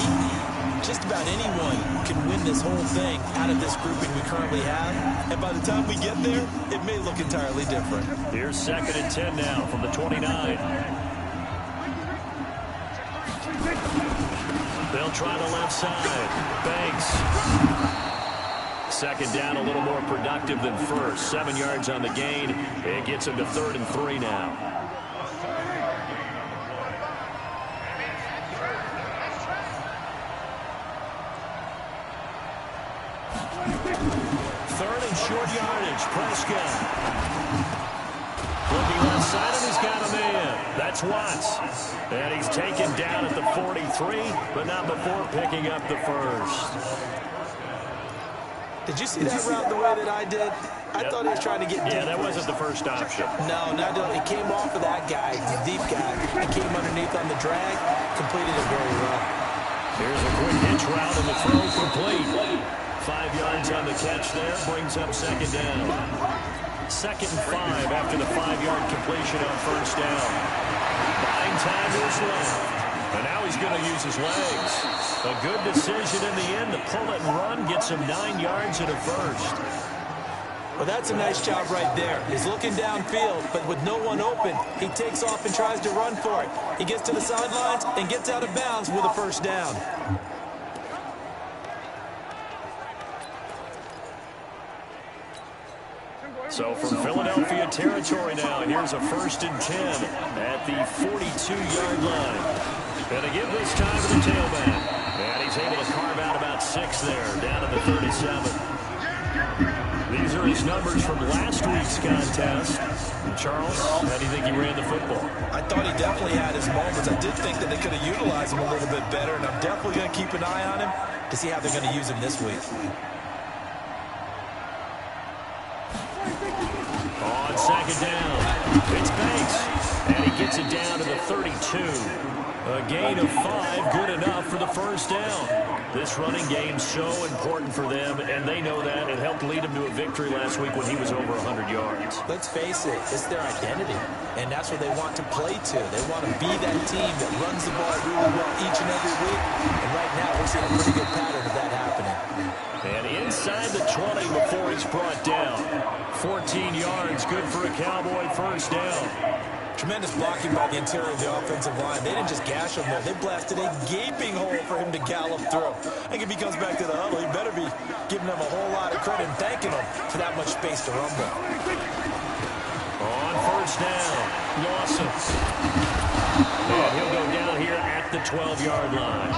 S4: just about anyone can win this whole thing out of this grouping we currently have. And by the time we get there, it may look entirely different.
S3: Here's 2nd and 10 now from the 29. They'll try the left side. Banks. 2nd down, a little more productive than first. 7 yards on the gain. It gets him to 3rd and 3 now. Short yardage, Prescott. Looking left side, and he's got him in. That's Watts. And he's taken down at the 43, but not before picking up the first.
S4: Did you see that route the way that I did? I thought he was trying to get deep.
S3: Yeah, that wasn't the first option.
S4: No, not doing. It came off of that guy, the deep guy. It came underneath on the drag, completed it very well.
S3: Here's a quick hitch route, and the throw complete. 5 yards on the catch there, brings up 2nd down. 2nd and 5 after the 5-yard completion on 1st down. Buying time to his left. And now he's going to use his legs. A good decision in the end. The pull it and run gets him 9 yards and a first.
S4: Well, that's a nice job right there. He's looking downfield, but with no one open, he takes off and tries to run for it. He gets to the sidelines and gets out of bounds with a 1st down.
S3: So from Philadelphia territory now, here's a 1st and 10 at the 42-yard line. And again this time to the tailback. And he's able to carve out about 6 there, down to the 37. These are his numbers from last week's contest. And Charles, how do you think he ran the football?
S4: I thought he definitely had his moments. I did think that they could have utilized him a little bit better, and I'm definitely going to keep an eye on him to see how they're going to use him this week.
S3: On 2nd down, it's Banks, and he gets it down to the 32. A gain of 5, good enough for the 1st down. This running game's so important for them, and they know that. It helped lead them to a victory last week when he was over 100 yards.
S4: Let's face it, it's their identity, and that's what they want to play to. They want to be that team that runs the ball really well each and every week, and right now we're seeing a pretty good pattern of that happening.
S3: And inside the 20 before he's brought down. 14 yards, good for a Cowboy 1st down.
S4: Tremendous blocking by the interior of the offensive line. They didn't just gash him there. They blasted a gaping hole for him to gallop through. I think if he comes back to the huddle, he better be giving them a whole lot of credit and thanking them for that much space to rumble.
S3: On 1st down, Lawson. And he'll go down here at the 12-yard line.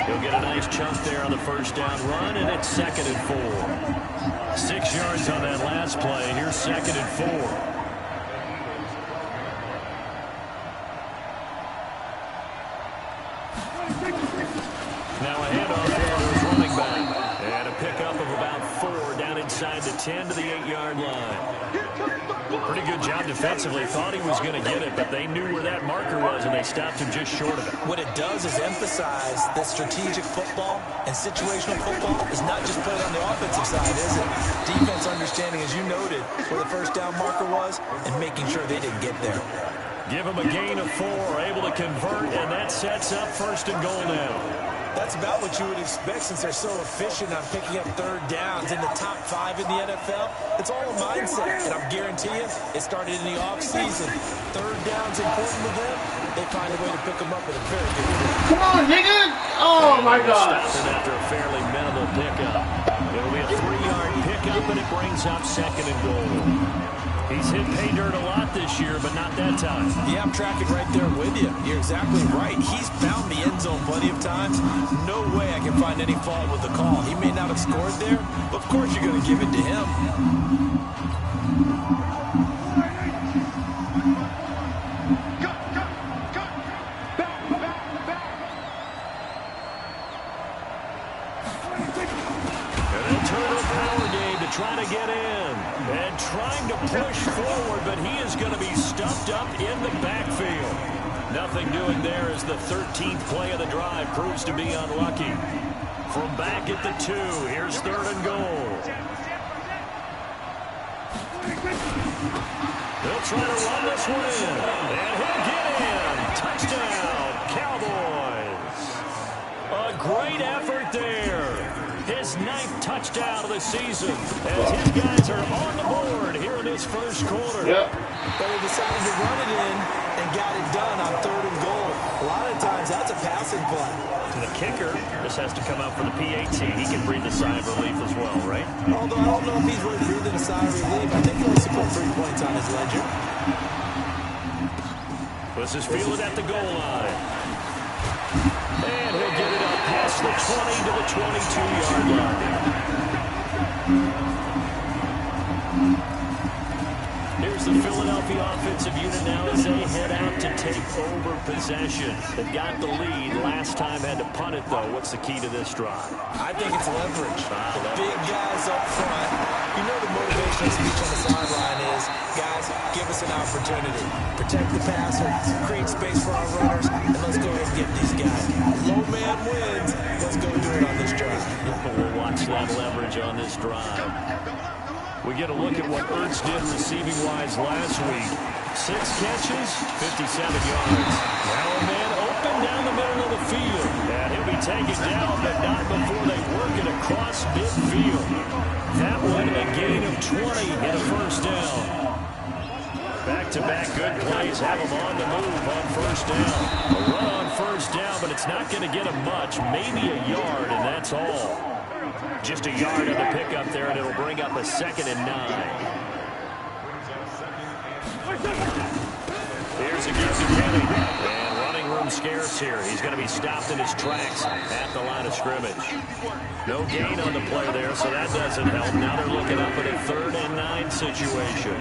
S3: He'll get a nice chunk there on the 1st down run, and it's 2nd and 4. 6 yards on that last play. Here's 2nd and 4. Now a handoff here to his running back. And a pickup of about 4 down inside the 10 to the 8-yard line. Pretty good job defensively. Thought he was going to get it, but they knew where that marker was, and they stopped him just short of it.
S4: What it does is emphasize that strategic football and situational football is not just played on the offensive side, is it? Defense understanding, as you noted, where the 1st down marker was and making sure they didn't get there.
S3: Give him a gain of 4, able to convert, and that sets up 1st and goal now.
S4: That's about what you would expect since they're so efficient on picking up 3rd downs in the top 5 in the NFL. It's all a mindset, and I'm guaranteeing you, it started in the offseason. 3rd down's important to them. They find a way to pick them up at a very good rate.
S5: Come on, nigga! Oh, my God.
S3: Stopped it after a fairly minimal pickup. It'll be a 3-yard pickup, and it brings up 2nd and goal. He's hit pay dirt a lot this year, but not that time.
S4: Yeah, I'm tracking right there with you. You're exactly right. He's found the end zone plenty of times. No way I can find any fault with the call. He may not have scored there, but of course you're going to give it to him.
S3: And they'll turn it power game to try to get in. And trying to push forward, but he is going to be stuffed up in the backfield. Nothing doing there as the 13th play of the drive proves to be unlucky. From back at the 2, here's 3rd and goal. They'll try to run this one in. And he'll get in. Touchdown, Cowboys. A great effort there. His 9th touchdown of the season as his guys are on the board here in this first quarter.
S5: Yep.
S4: But he decided to run it in and got it done on 3rd and goal. A lot of times that's a passing play.
S3: To the kicker, this has to come out for the PAT. He can breathe a sigh of relief as well, right?
S4: Although I don't know if he's really breathing a sigh of relief. I think he wants to put 3 points on his ledger.
S3: This is fielded at the goal line. And he'll get it up past the 20 to the 22-yard line. Here's the Philadelphia offensive unit now as they head out to take over possession. They got the lead. Last time had to punt it, though. What's the key to this drive?
S4: I think it's leverage. The big guys up front. You know the motivational speech on the sideline is, guys, give us an opportunity. Protect the passer, create space for our runners, and let's go ahead and get these guys. Low man wins. Let's go do it on this drive.
S3: We'll watch that leverage on this drive. We get a look at what Ertz did receiving-wise last week. 6 catches, 57 yards. Now a man open down the middle of the field. And he'll be taken down, but not before they work it across midfield. That one a gain of 20 and a first down. Back-to-back good plays have him on the move on first down. A run on first down, but it's not going to get him much. Maybe a yard, and that's all. Just a yard on the pickup there, and it'll bring up a 2nd and 9. Here's a give to Kenny. And running room scarce here. He's going to be stopped in his tracks at the line of scrimmage. No gain on the play there, so that doesn't help. Now they're looking up at a 3rd and 9 situation.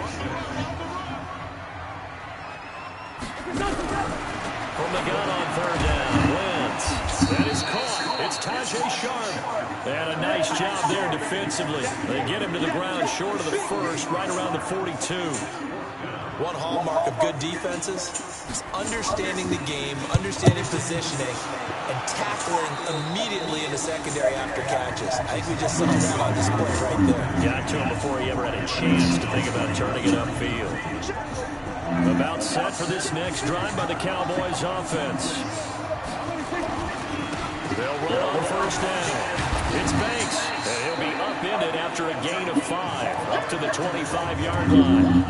S3: From the gun on 3rd down, Wentz. That is caught. It's Tajay Sharp. And a nice job there defensively. They get him to the ground short of the first, right around the 42.
S4: One hallmark of good defenses is understanding the game, understanding positioning, and tackling immediately in the secondary after catches. I think we just saw that on display right there.
S3: Got to him before he ever had a chance to think about turning it upfield. About set for this next drive by the Cowboys offense. They'll run on first down. It's Banks, and he'll be upended after a gain of 5, up to the 25-yard line.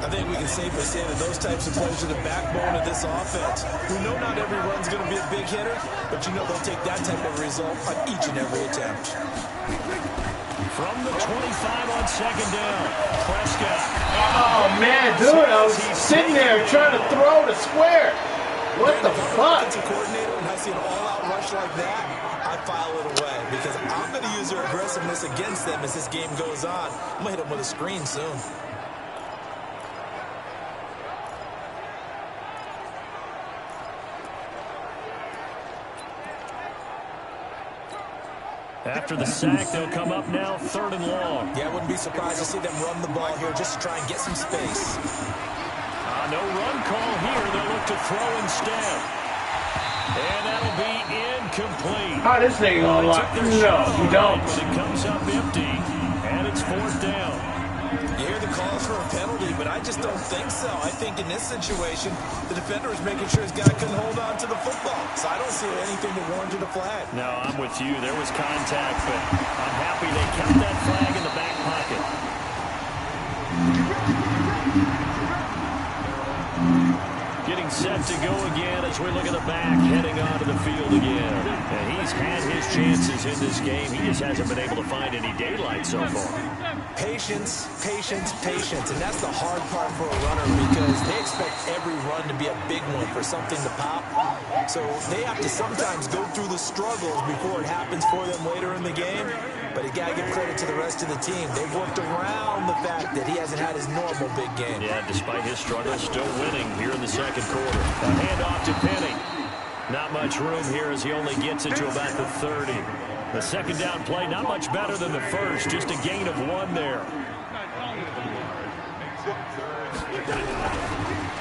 S4: I think we can safely say that those types of plays are the backbone of this offense. We know not every run's going to be a big hitter, but you know they'll take that type of result on each and every attempt.
S3: From the 25 on 2nd down, Prescott.
S5: Oh, man, dude, I was sitting there trying to throw the square. What the fuck?
S4: If I'm an offensive coordinator and I see an all-out rush like that, I file it away because I'm going to use their aggressiveness against them as this game goes on. I'm going to hit them with a screen soon.
S3: After the sack, they'll come up now 3rd and long.
S4: Yeah, I wouldn't be surprised to see them run the ball here just to try and get some space.
S3: No run call here. They'll look to throw instead. And that'll be incomplete.
S5: How this nigga gonna lock? No, you don't.
S3: But it comes up empty, and it's 4th down.
S4: You hear the calls for a penalty, but I just don't think so. I think in this situation, the defender is making sure his guy couldn't hold on to the football. So I don't see anything that warranted a flag.
S3: No, I'm with you. There was contact, but I'm happy they kept that flag in the back pocket. Getting set to go again as we look at the back, heading onto the field again. And he's had his chances in this game. He just hasn't been able to find any daylight so far.
S4: Patience, patience, patience. And that's the hard part for a runner because they expect every run to be a big one for something to pop. So they have to sometimes go through the struggles before it happens for them later in the game. But you got to give credit to the rest of the team. They've worked around the fact that he hasn't had his normal big game.
S3: Yeah, despite his struggles, still winning here in the second quarter. A handoff to Penny. Not much room here as he only gets it to about the 30. The second down play, not much better than the first, just a gain of 1 there.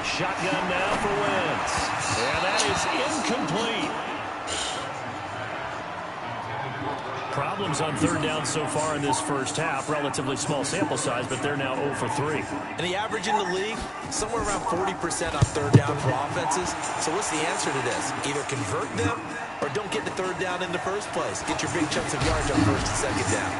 S3: Shotgun now for Wentz. And that is incomplete. Problems on third down so far in this first half. Relatively small sample size, but they're now 0 for 3.
S4: And the average in the league, somewhere around 40% on third down for offenses. So what's the answer to this? Either convert them or don't get to third down in the first place. Get your big chunks of yards on first and second down.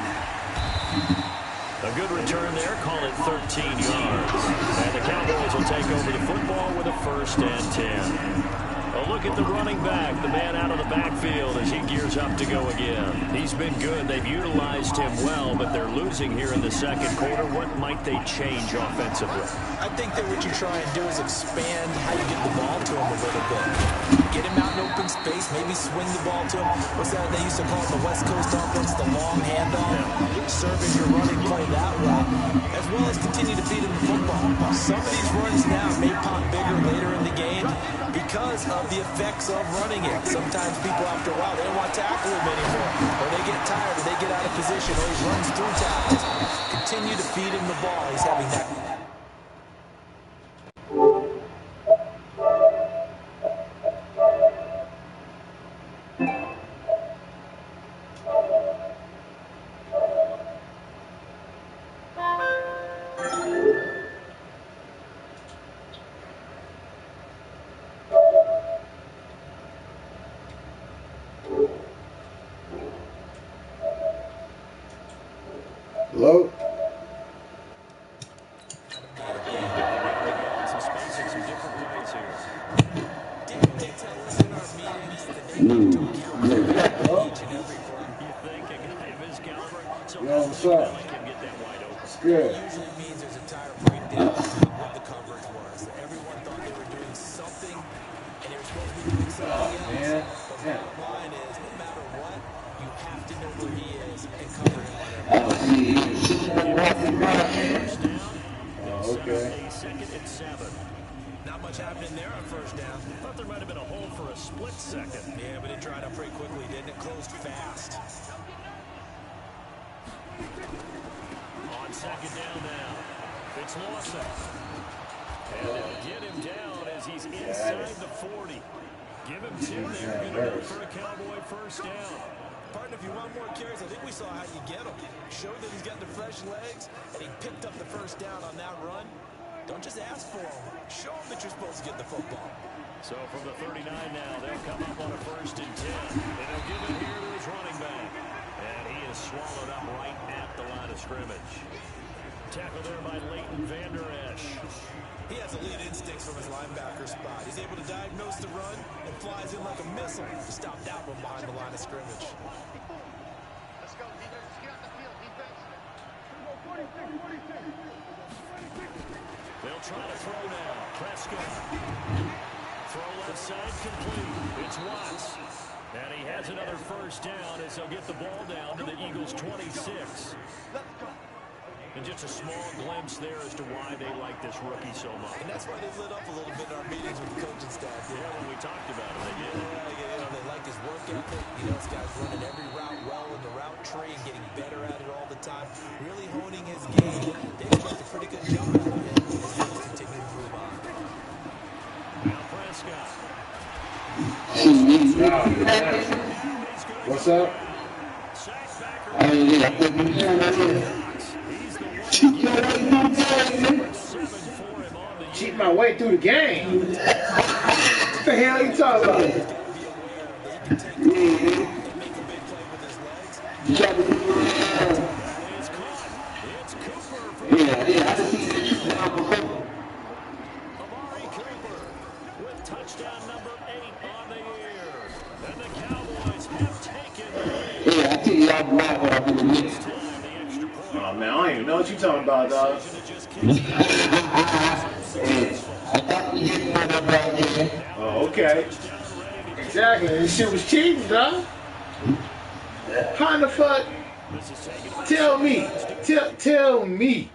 S3: A good return there. Call it 13 yards. And the Cowboys will take over the football with a 1st and 10. A look at the running back, the man out of the backfield as he gears up to go again. He's been good. They've utilized him well, but they're losing here in the second quarter. What might they change offensively?
S4: I think that what you try and do is expand how you get the ball to him a little bit. Get him out in open space, maybe swing the ball to him. What's that they used to call it, the West Coast offense, the long handoff? Serve as your running play that way, as well as continue to feed him the football. Some of these runs now may pop bigger later in the game because of the effects of running it. Sometimes people, after a while, they don't want to tackle him anymore, or they get tired, or they get out of position, or he runs through tackles. Continue to feed him the ball. He's having that.
S5: Hello? Yo, what's up? It's good.
S4: It usually means there's a tire breakdown what the coverage was. Everyone thought they were doing something, and they were supposed to be doing something else. But the bottom line is, no matter what, you have to know where he is and cover him
S5: Oh, okay.
S3: Second and 7.
S4: Not much happening there on first down.
S3: Thought there might have been a hole for a split second.
S4: Yeah, but it dried up pretty quickly, didn't it? Closed fast.
S3: On second down now, it's Lawson. And they'll get him down as he's inside the 40. Give him 2 there. Good enough for a Cowboy first down.
S4: Partner, if you want more carries, I think we saw how you get him. Showed that he's got the fresh legs, and he picked up the first down on that run. Don't just ask for him. Show him that you're supposed to get the football.
S3: So from the 39 now, they'll come up on a 1st and 10. And they'll give it here to his running back. And he is swallowed up right at the line of scrimmage. Tackle there by Leighton Vander Esch.
S4: He has elite instincts from his linebacker spot. He's able to diagnose the run and flies in like a missile to stop that one behind the line of scrimmage.
S6: Let's go, defense. Get out the field, defense.
S3: They'll try to throw now. Prescott. Throw left side complete. It's Watts. And he has another first down as they'll get the ball down to the Eagles' 26. And just a small glimpse there as to why they like this rookie so much.
S4: And that's why they lit up a little bit in our meetings with the coaching staff.
S3: Yeah, when we talked about it, they did.
S4: Yeah, they like his work ethic. You know, this guy's running every route well in the route tree and getting better at it all the time. Really honing his game. They expect a pretty good jump out of him as things continue to move on.
S3: Now Prescott.
S5: What's up? Cheat my way through the game. What the hell are you talking about?
S3: Amari Cooper with touchdown number 8 on the year. And the Cowboys have taken the lead.
S5: Oh man, I don't even know what you're talking about, dog. Oh, okay. Exactly. This shit was cheating, dog. How in the fuck? Tell me. Tell me.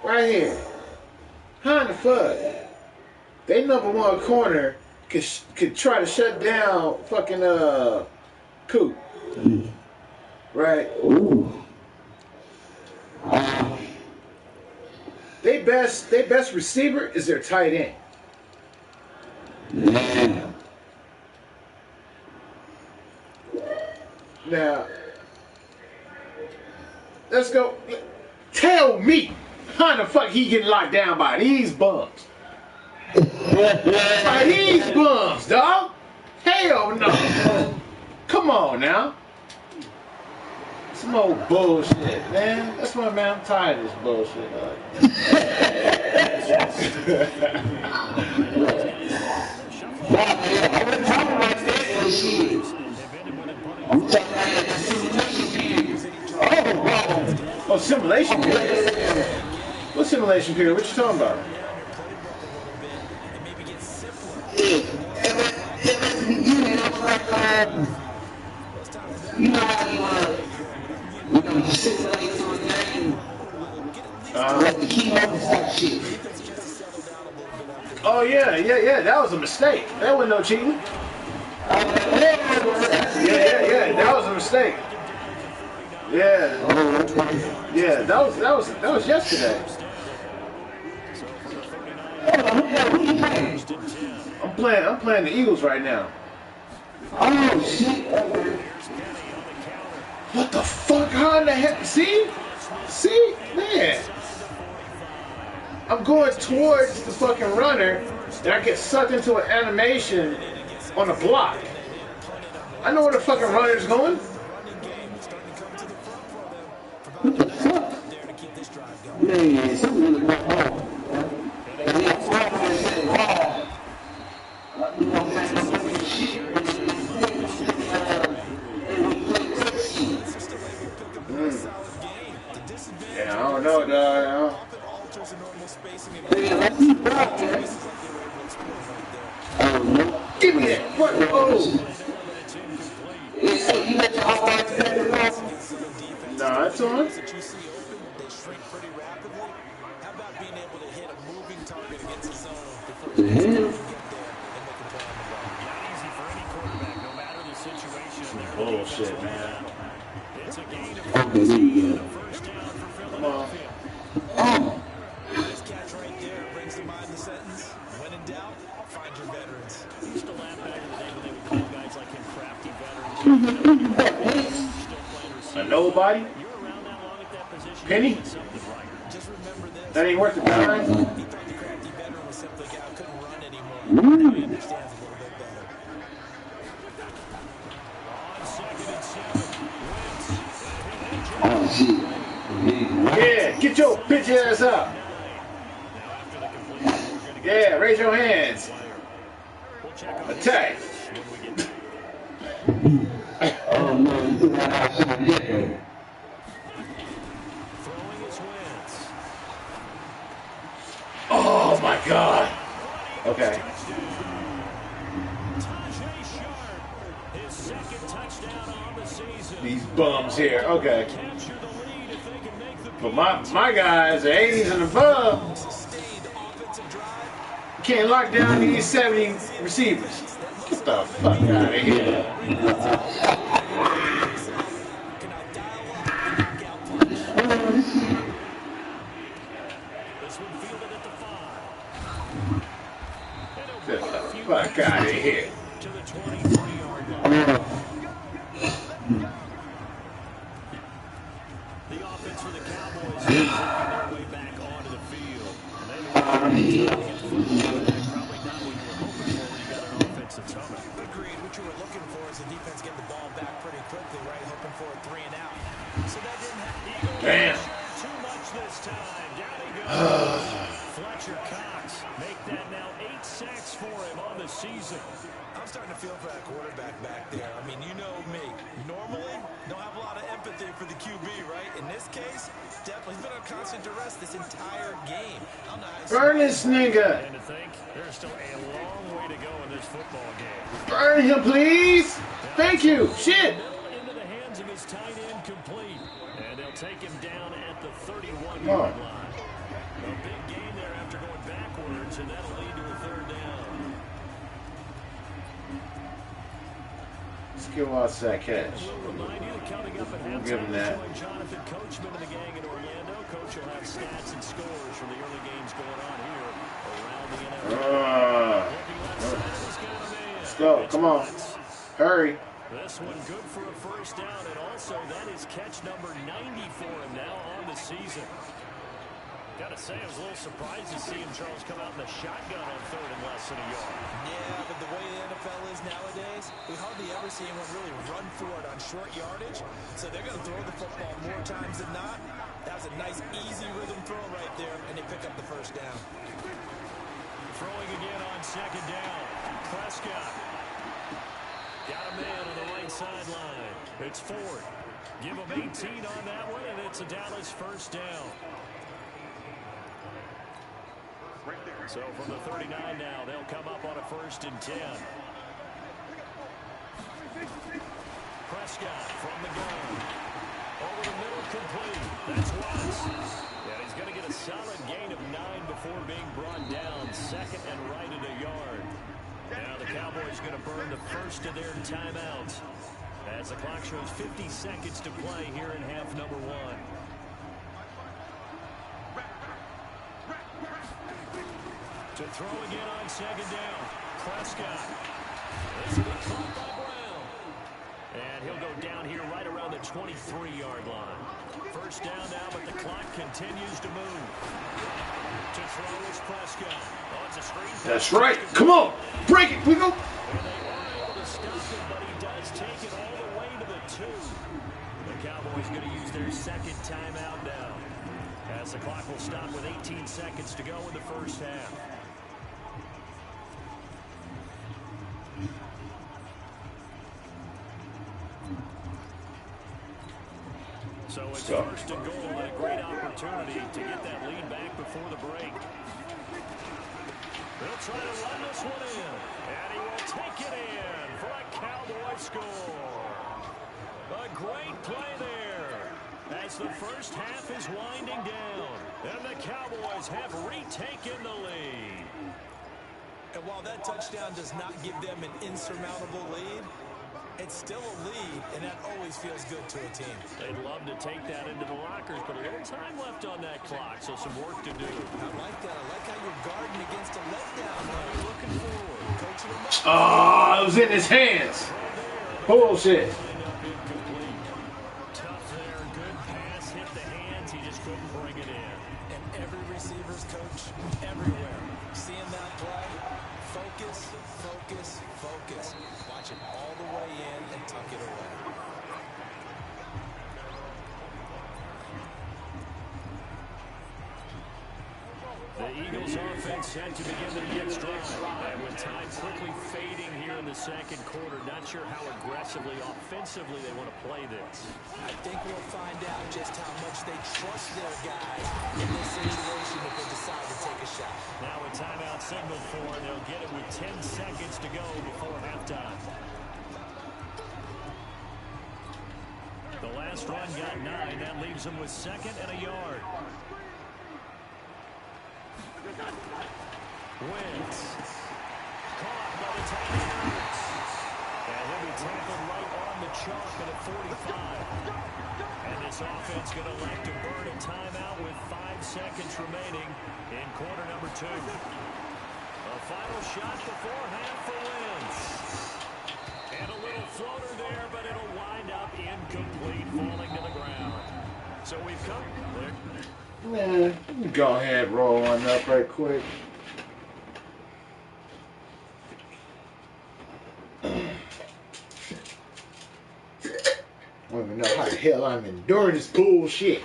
S5: Right here. How in the fuck? They #1 corner could try to shut down fucking Coop. right?
S8: Ooh.
S5: They best receiver is their tight end.
S8: Yeah.
S5: Now, let's go. Tell me how the fuck he getting locked down by these bums? By these bums, dog? Hell no. Come on now. Some old bullshit, man. That's why, man, I'm tired of this bullshit. Oh, simulation period? What simulation period? What you talking about?
S8: You know how you simulate to a game. Like the keyboard type shit.
S5: Oh yeah. That was a mistake. That wasn't no cheating. Yeah. That was a mistake. Yeah. That was yesterday. I'm playing the Eagles right now.
S8: Oh shit.
S5: What the fuck? How in the heck? See, man. I'm going towards the fucking runner, and I get sucked into an animation on a block. I know where the fucking runner's going.
S8: What the fuck? Man, something really went wrong.
S5: Yeah, I don't know, dog. Give me that. What? Oh. Nah, it's on.
S8: The hell?
S5: Bullshit, man.
S8: Okay, there you go.
S5: Come on.
S8: Oh.
S4: This catch right there brings to mind the sentence, when in doubt, find your veterans.
S3: Used to laugh back in the day when they would call guys like him crafty veterans.
S5: A nobody? Penny?
S4: Just remember this.
S5: That ain't worth the time.
S4: He thought the crafty veteran was simply a guy who couldn't run anymore. Now he understands a little bit better.
S8: Oh shit.
S5: Yeah, get your bitch ass up. Yeah, raise your hands. Attack.
S8: Oh no, you think I have something different.
S5: Oh my god. Okay. These bums here. Okay. But my guys are 80s and above. Can't lock down these 70 receivers. Get the fuck out of here. Get the fuck out of here.
S3: The offense for the Cowboys is making their way back onto the field. And they look probably not what you were hoping for when you got an offense that's humming.
S4: Agreed. What you were looking for is the defense getting the ball back pretty quickly, right? Hoping for a 3 and out. So that didn't happen.
S5: Damn.
S3: Too much this time. Down he goes. Fletcher Cox make that now 8 sacks for him on the season.
S4: I'm starting to feel for that quarterback back there. I mean, you know me. Normally, don't have a lot of empathy for the QB, right? In this case, definitely he's been on constant duress this entire game. I don't know how
S5: Burn this nigga.
S3: And to think, there's still a long way to go in this football game.
S5: Burn him, please. Thank you. Shit.
S3: Into the hands of his tight end complete. And they'll take him down at the 31-yard line. A big gain there after going backwards, and that'll lead to a 3rd down.
S5: Skill outside catch.
S3: We'll remind you that coming up at
S5: We'll give him
S3: halftime,
S5: that.
S3: join Jonathan Coachman and the gang in Orlando. Coach will have stats and scores from the early games going on here around the NFL.
S5: Let's go. Come on. Hurry.
S3: This one good for a first down, and also that is catch number 90 for him now on the season. Gotta say, I was a little surprised to see him, Charles, come out in the shotgun on third and less than a yard.
S4: Yeah, but the way the NFL is nowadays, we hardly ever see anyone really run for it on short yardage. So they're going to throw the football more times than not. That was a nice, easy rhythm throw right there, and they pick up the first down.
S3: Throwing again on second down. Prescott. Got a man on the right sideline. It's Ford. Give him 18 on that one, and it's a Dallas first down. So from the 39 now, they'll come up on a 1st and 10. Prescott from the gun. Over the middle, complete. That's Watts. Yeah, he's going to get a solid gain of 9 before being brought down. Second and right at a yard. Now the Cowboys going to burn the first of their timeouts as the clock shows 50 seconds to play here in half number 1. To throw again on second down. Prescott. This will be caught by Brown. And he'll go down here right around the 23-yard line. First down now, but the clock continues to move. To throw is Prescott. Oh, it's a screen.
S5: That's right. Come on. Break it. We go.
S3: And they weren't able to stop it, but he does take it all the way to the 2. The Cowboys going to use their second timeout now, as the clock will stop with 18 seconds to go in the first half. So it's first and goal, and a great opportunity to get that lead back before the break. They'll try to run this one in, and he will take it in for a Cowboy score. A great play there as the first half is winding down, and the Cowboys have retaken the lead.
S4: And while that touchdown does not give them an insurmountable lead, it's still a lead, and that always feels good to a team.
S3: They'd love to take that into the lockers, but a little time left on that clock, so some work to do.
S4: I like that. I like how you're guarding against a letdown. You're looking forward. Coaching him up.
S5: Oh, it was in his hands. Bullshit.
S3: Tough there. Good pass. Hit the hands. He just couldn't bring it in.
S4: And every receiver's coach everywhere. Seeing that play, focus, focus, focus. Watch it all the way in and tuck it away.
S3: The Eagles offense set to begin the next drive. And with time quickly fading here in the second quarter, not sure how aggressively, offensively they want to play this.
S4: I think we'll find out just how much they trust their guys in this situation if they decide to take a shot.
S3: Now a timeout signal for, and they'll get it with 10 seconds to go before halftime. The last run got 9. That leaves them with second and a yard. Wentz. Caught by the Tigers. And he'll be tackled right on the chalk at a 45. And this offense going to elect to burn a timeout with 5 seconds remaining in quarter number 2. A final shot before half for Wentz. And a little floater there, but it'll wind up incomplete, falling to the ground. So we've come there.
S5: Man, go ahead, roll one up right quick. I don't even know how the hell I'm enduring this bullshit.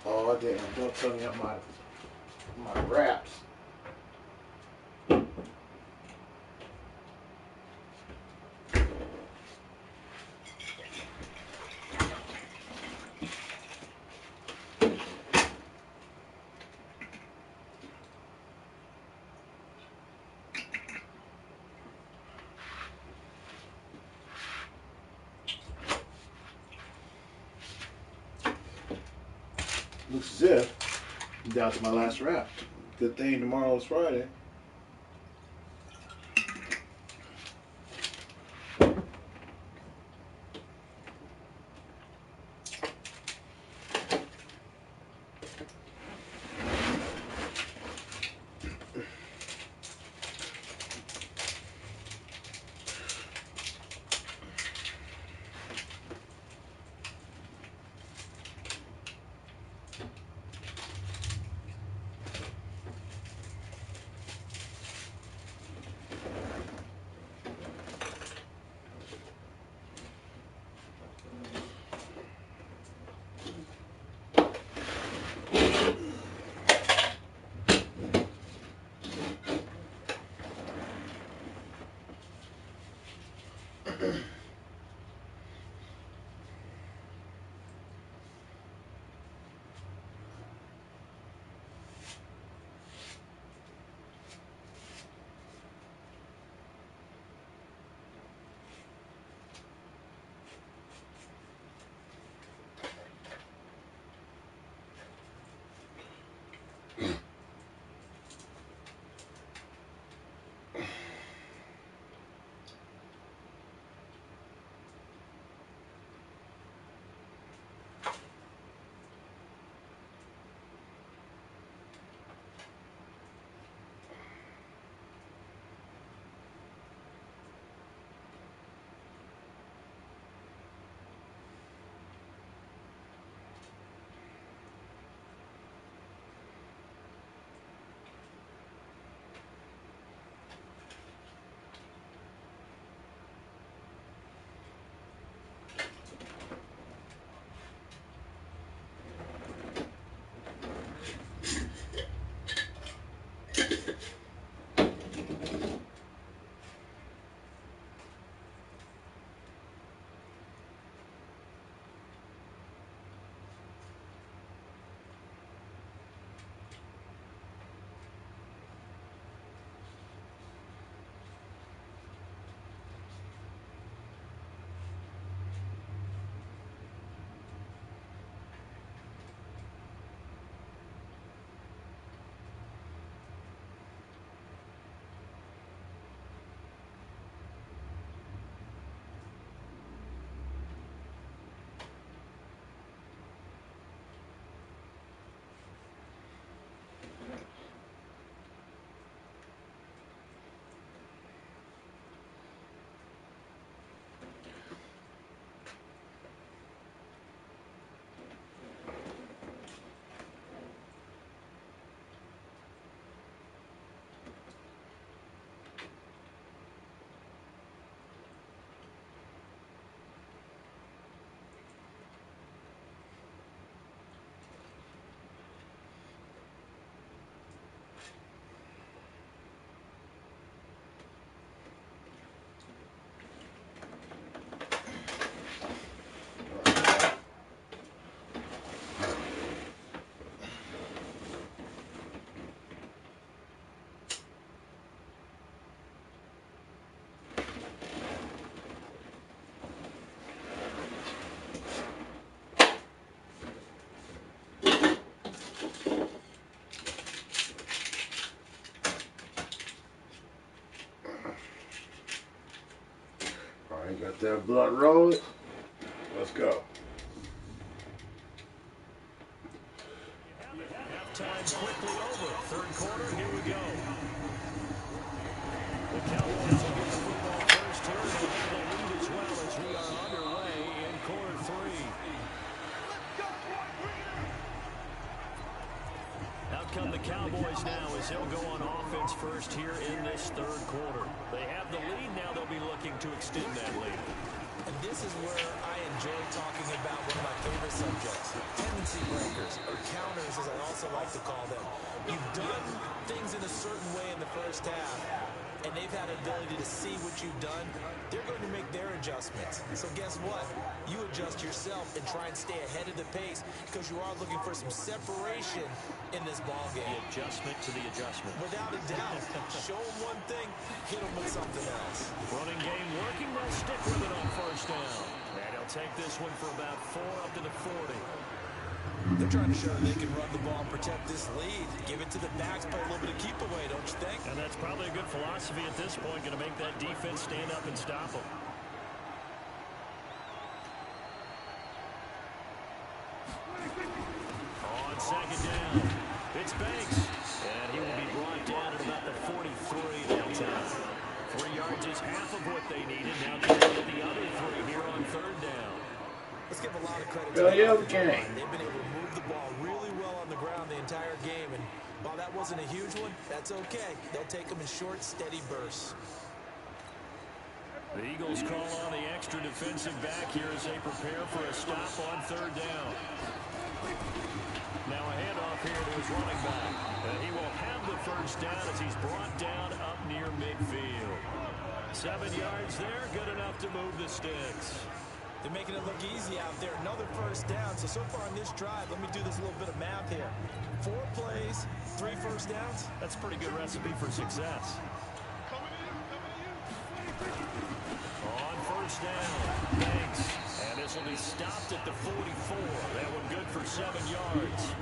S5: Oh damn! Don't tell me about my wraps. Looks as if down to my last wrap. Good thing tomorrow is Friday. Alright, got that blood rolling. Let's go.
S3: Halftime's quickly over. Third quarter, here we go. The Cowboys will get the football first here. They have the lead as well as we are underway in quarter three. Out come the Cowboys now as they'll go on offense first here in this third quarter. They have the lead now. They'll be looking to extend that lead.
S4: And this is where I enjoy talking about one of my favorite subjects, tendency breakers, or counters as I also like to call them. You've done things in a certain way in the first half, and they've had an ability to see what you've done. They're going to make their adjustments. So guess what? You adjust yourself and try and stay ahead of the pace because you are looking for some separation in this ball game.
S3: The adjustment to the adjustment.
S4: Without a doubt. Show them one thing, hit them with something else.
S3: Running game working. They'll stick with it on first down. And he'll take this one for about 4 up to the 40.
S4: They're trying to show that they can run the ball and protect this lead. Give it to the backs, play a little bit of keep away, don't you think?
S3: And that's probably a good philosophy at this point, going to make that defense stand up and stop them. On second down, it's Banks, and he will be brought down at about the 43 that time. 3 yards is half of what they needed. Now they get the other 3 here on third down.
S4: Let's give a lot of credit to the offensive line. They've been able to move the ball really well on the ground the entire game, and while that wasn't a huge one, that's okay. They'll take them in short, steady bursts.
S3: The Eagles call on the extra defensive back here as they prepare for a stop on third down. Now a handoff here to his running back. He will have the first down as he's brought down up near midfield. 7 yards there, good enough to move the sticks.
S4: They're making it look easy out there. Another first down. So far on this drive, let me do this little bit of math here. 4 plays, 3 first downs.
S3: That's a pretty good recipe for success. On first down, Banks. And this will be stopped at the 44. That one good for 7 yards.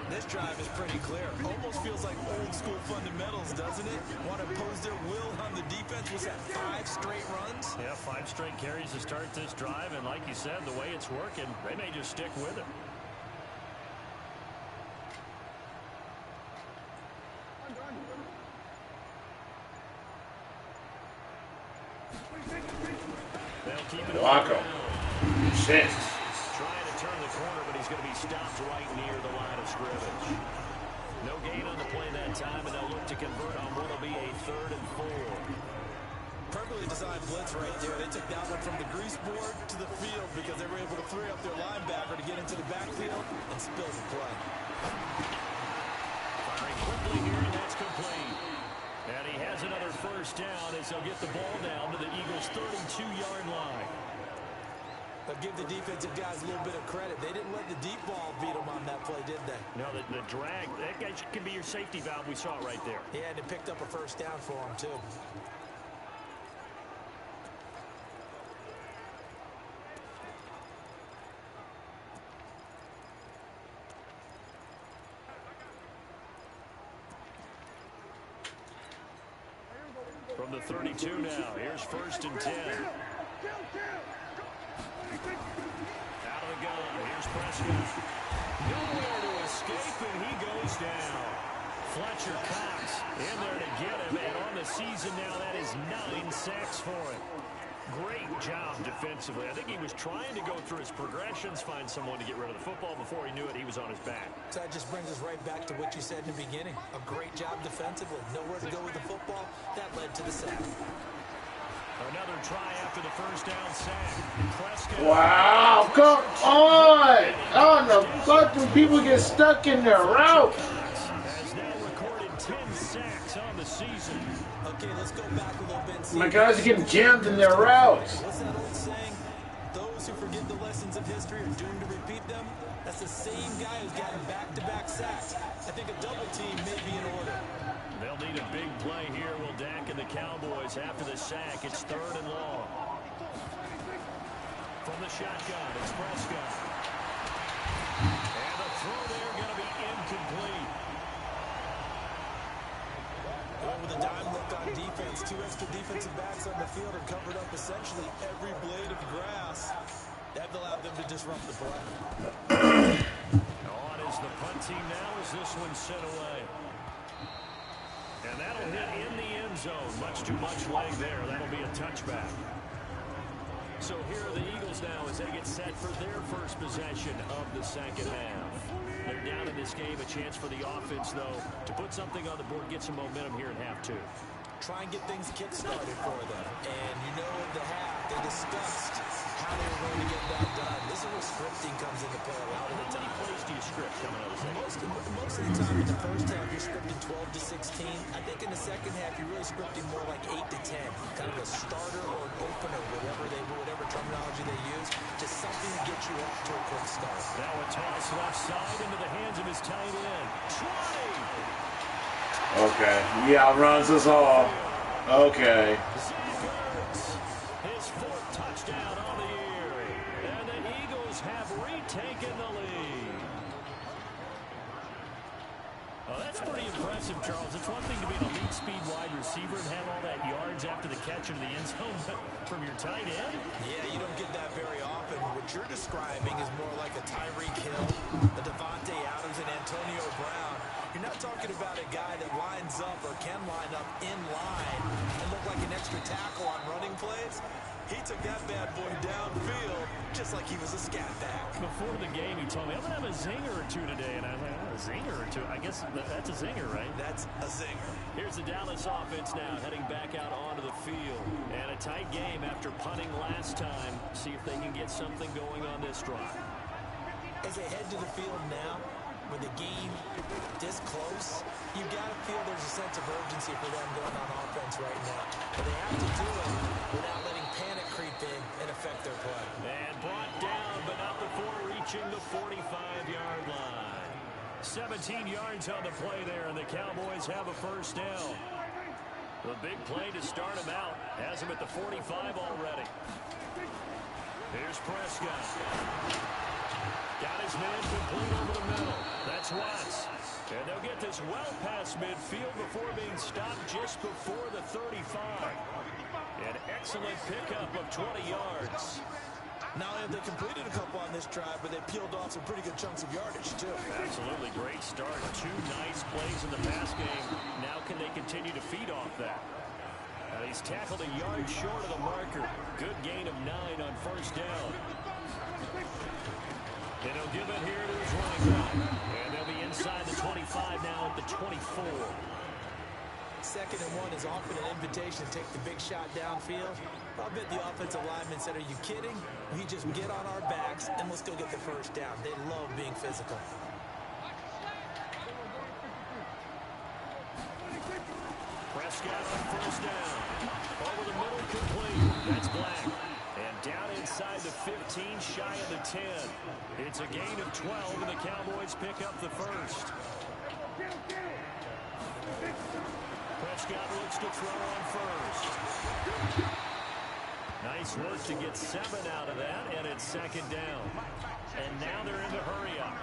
S4: This drive is pretty clear. Almost feels like old school fundamentals, doesn't it? Want to impose their will on the defense. Was that 5 straight runs?
S3: Yeah, 5 straight carries to start this drive. And like you said, the way it's working, they may just stick with it. They'll keep it
S5: Walker. Shit.
S3: Trying to turn the corner, but he's going to be stopped right near the line of scrimmage. No gain on the play that time, and they'll look to convert on what will be a 3rd and 4.
S4: Perfectly designed blitz right there. They took that one from the grease board to the field because they were able to free up their linebacker to get into the backfield and spill the play.
S3: Firing quickly here, and that's complete. And he has another first down as they'll get the ball down to the Eagles' 32-yard line.
S4: But give the defensive guys a little bit of credit. They didn't let the deep ball beat them on that play, did they?
S3: No, the drag, that guy can be your safety valve. We saw it right there.
S4: Yeah, and it picked up a first down for them, too.
S3: From the 32 now, here's 1st and 10. Out of the gun, here's Prescott. Nowhere to escape, and he goes down. Fletcher Cox in there to get him, and on the season now, that is 9 sacks for him. Great job defensively. I think he was trying to go through his progressions, find someone to get rid of the football. Before he knew it, he was on his back.
S4: So that just brings us right back to what you said in the beginning. A great job defensively. Nowhere to go with the football. That led to the sack.
S3: Another try after the first down sack. Prescott.
S5: Wow, come on! How in the fuck do people get stuck in their route?
S3: Has now recorded 10 sacks on the season.
S4: Okay, let's go back a little bit.
S5: My guys are getting jammed in their routes.
S4: What's that old saying? Those who forget the lessons of history are doomed to repeat them. That's the same guy who's gotten back-to-back sacks. I think a double team may be in order.
S3: They'll need a big play here. Will Dak and the Cowboys after the sack. It's 3rd and long. From the shotgun, it's Prescott. And the throw there going to be incomplete.
S4: Going with a dime look on defense. 2 extra defensive backs on the field are covered up essentially every blade of grass. That allowed them to disrupt the play.
S3: On is the punt team now as this one's sent away. And that'll hit in the end zone. Much too much leg there. That'll be a touchback. So here are the Eagles now as they get set for their first possession of the second half. They're down in this game. A chance for the offense, though, to put something on the board, get some momentum here in half 2.
S4: Try and get things kick-started for them. And you know at the half, they discussed how they were going to get that done. This is where scripting comes into play a lot of the time.
S3: How many plays do you script coming out of the second?
S4: Most of the time in the first half, you're scripting 12 to 16. I think in the second half, you're really scripting more like 8 to 10. Kind of a starter or an opener, whatever terminology they use. Just something to get you off to a quick start.
S3: Now a toss left side into the hands of his tight end. Try!
S5: Okay, he outruns us all. Okay.
S3: His 4th touchdown on the year. And the Eagles have retaken the lead. Oh, that's pretty impressive, Charles. It's one thing to be an elite speed wide receiver and have all that yards after the catch into the end zone, but from your tight end?
S4: Yeah, you don't get that very often. What you're describing is more like a Tyreek Hill, a Devontae Adams, and Antonio Brown. You're not talking about a guy that lines up or can line up in line and look like an extra tackle on running plays. He took that bad boy downfield just like he was a scat back.
S3: Before the game, he told me, I'm going to have a zinger or two today. And I was like, oh, a zinger or two? I guess that's a zinger, right?
S4: That's a zinger.
S3: Here's the Dallas offense now, heading back out onto the field. And a tight game after punting last time. See if they can get something going on this drive.
S4: As they head to the field now, with the game this close, you've got to feel there's a sense of urgency for them going on offense right now. But they have to do it without letting panic creep in and affect their play.
S3: And brought down, but not before reaching the 45-yard line. 17 yards on the play there, and the Cowboys have a first down. The big play to start him out has him at the 45 already. Here's Prescott. Got his man complete over the middle. That's Watts. And they'll get this well past midfield before being stopped just before the 35. An excellent pickup of 20 yards.
S4: Not only have they completed a couple on this drive, but they peeled off some pretty good chunks of yardage, too.
S3: Absolutely great start. Two nice plays in the pass game. Now can they continue to feed off that? He's tackled a yard short of the marker. Good gain of 9 on first down. And he'll give it here to his running back. And they'll be inside the 25 now at the 24.
S4: 2nd and 1 is often an invitation to take the big shot downfield. I'll bet the offensive lineman said, are you kidding? We just get on our backs and let's go get the first down. They love being physical.
S3: Prescott on first down. Over the middle complete. That's Black. And down inside the 15, shy of the 10. It's a gain of 12, and the Cowboys pick up the first. Prescott looks to throw on first. Nice work to get 7 out of that, and it's 2nd down. And now they're in the hurry up.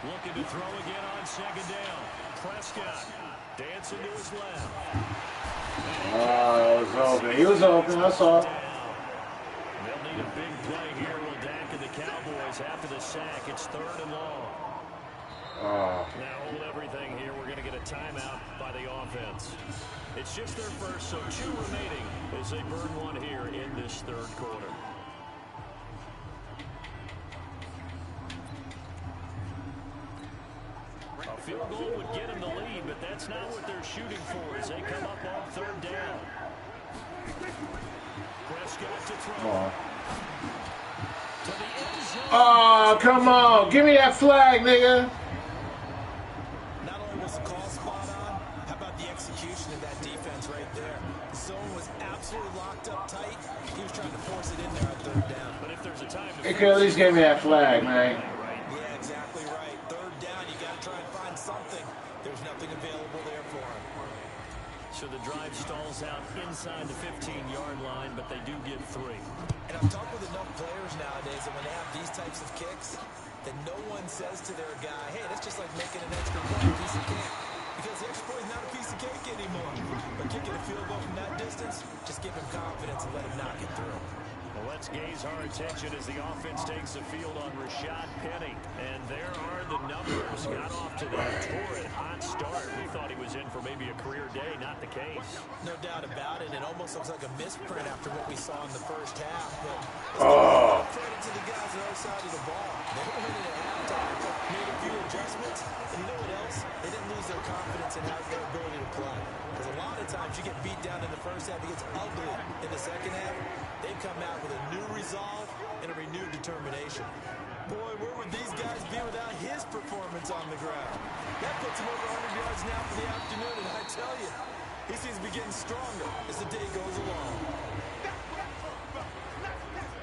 S3: Looking to throw again on 2nd down. Prescott dancing to his left.
S5: Oh, it was open. He was open. I saw it.
S3: They'll need a big play here. Will Dak and the Cowboys after the sack. It's 3rd and long.
S5: Oh.
S3: Now hold everything here. We're going to get a timeout by the offense. It's just their first, so 2 remaining as they burn one here in this 3rd quarter. A field goal would get them the lead, but that's not what they're shooting for as they come up on 3rd down. Prescott to throw. To the end zone.
S5: Oh, come on. Give me that flag, nigga.
S4: Not only was the call spot on, how about the execution of that defense right there? The zone was absolutely locked up tight. He was trying to force it in there on 3rd down.
S3: But if there's a time to
S5: They could at least give me that flag, man.
S4: Yeah, exactly right. 3rd down, you got to try and find something. There's nothing available there for him.
S3: So the drive stalls out inside the 15-yard line, but they do get 3.
S4: And I've talked with enough players nowadays that when they have these types of kicks, that no one says to their guy, hey, that's just like making an extra point, a piece of cake. Because the extra point is not a piece of cake anymore. But kicking a field goal from that distance, just give him confidence and let him knock it through.
S3: Well, let's gaze our attention as the offense takes the field on Rashad Penny. And there are the numbers. Got off to that torrid hot start. We thought he was in for maybe a career day. Not the case.
S4: No doubt about it. It almost looks like a misprint after what we saw in the first half. But credit to the guys on the other side of the ball. They went in at halftime, made a few adjustments. And you know what else? They didn't lose their confidence in their ability to play. Because a lot of times you get beat down in the first half. It gets ugly in the second half. They come out with a new resolve and a renewed determination. Boy, where would these guys be without his performance on the ground? That puts him over 100 yards now for the afternoon, and I tell you, he seems to be getting stronger as the day goes along.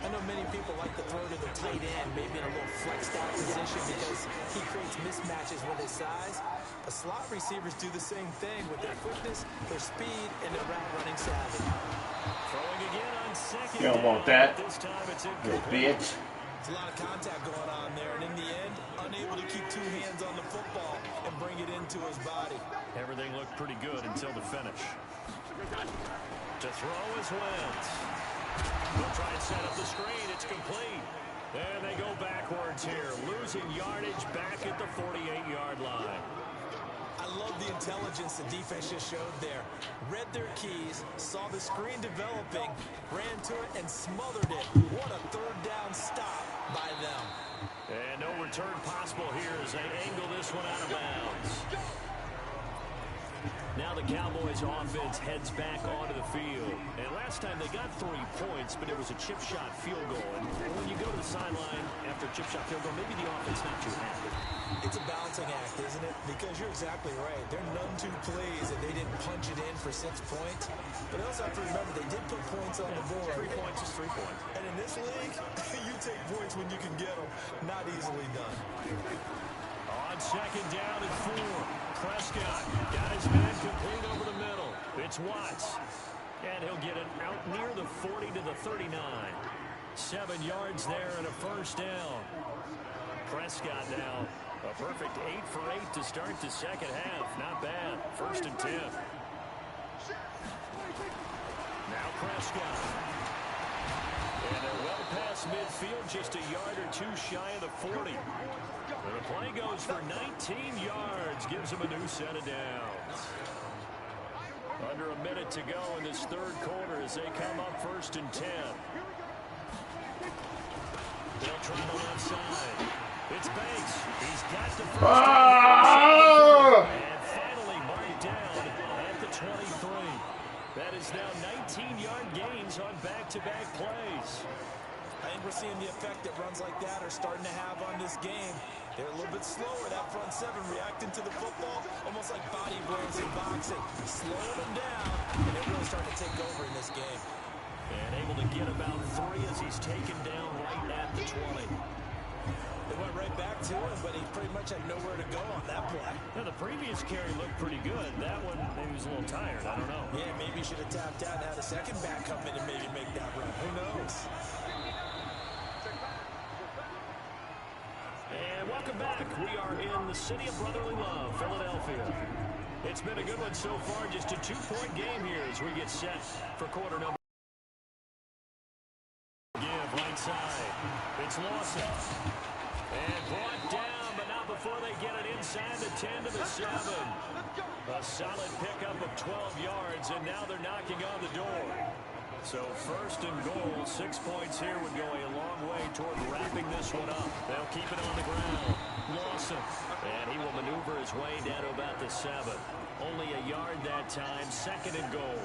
S4: I know many people like to throw to the tight end, maybe in a little flexed out position because he creates mismatches with his size. But slot receivers do the same thing with their quickness, their speed, and their route running savvy.
S3: Throwing again on second.
S5: You don't want that.
S3: This time it's
S5: Little bitch.
S4: There's a lot of contact going on there, and in the end, unable to keep two hands on the football and bring it into his body.
S3: Everything looked pretty good until the finish. To throw is Wentz. They'll try and set up the screen. It's complete. And they go backwards here, losing yardage back at the 48-yard line.
S4: I love the intelligence the defense just showed there. Read their keys, saw the screen developing, ran to it, and smothered it. What a third down stop by them.
S3: And no return possible here as they angle this one out of bounds. Now the Cowboys offense heads back onto the field. And last time they got 3 points, but it was a chip shot field goal. And when you go to the sideline after a chip shot field goal, maybe the offense not too happy.
S4: It's a balancing act, isn't it? Because you're exactly right. They're none too pleased that they didn't punch it in for 6 points. But also have to remember they did put points on the board.
S3: 3 points is 3 points.
S4: And in this league, you take points when you can get them. Not easily done.
S3: On second down and 4. Prescott got his man complete over the middle. It's Watts. And he'll get it out near the 40 to the 39. 7 yards there and a first down. Prescott now a perfect 8 for 8 to start the second half. Not bad. 1st and 10. Now Prescott. And they're well past midfield, just a yard or 2 shy of the 40. And the play goes for 19 yards, gives them a new set of downs. Under a minute to go in this third quarter as they come up 1st and 10. They'll try the left side. It's Banks. He's got the first down. And finally marked down at the 23. That is now 19-yard gains on back-to-back plays.
S4: I think we're seeing the effect that runs like that are starting to have on this game. They're a little bit slower, that front 7, reacting to the football, almost like body blows in boxing. Slowing them down, and they're really starting to take over in this game.
S3: And able to get about 3 as he's taken down right at the 20.
S4: They went right back to him, but he pretty much had nowhere to go on that play.
S3: Now, the previous carry looked pretty good. That one, maybe he was a little tired. I don't know.
S4: Yeah, maybe he should have tapped out and had a second back come in and maybe make that run. Who knows?
S3: And welcome back. We are in the city of brotherly love, Philadelphia. It's been a good one so far. Just a 2-point game here as we get set for quarter number. Give right side. It's Lawson. And brought down, but not before they get it inside the 10 to the 7. A solid pickup of 12 yards, and now they're knocking on the door. So 1st and goal, 6 points here would go a long way toward wrapping this one up. They'll keep it on the ground. Lawson. And he will maneuver his way down to about the 7. Only a yard that time, 2nd and goal.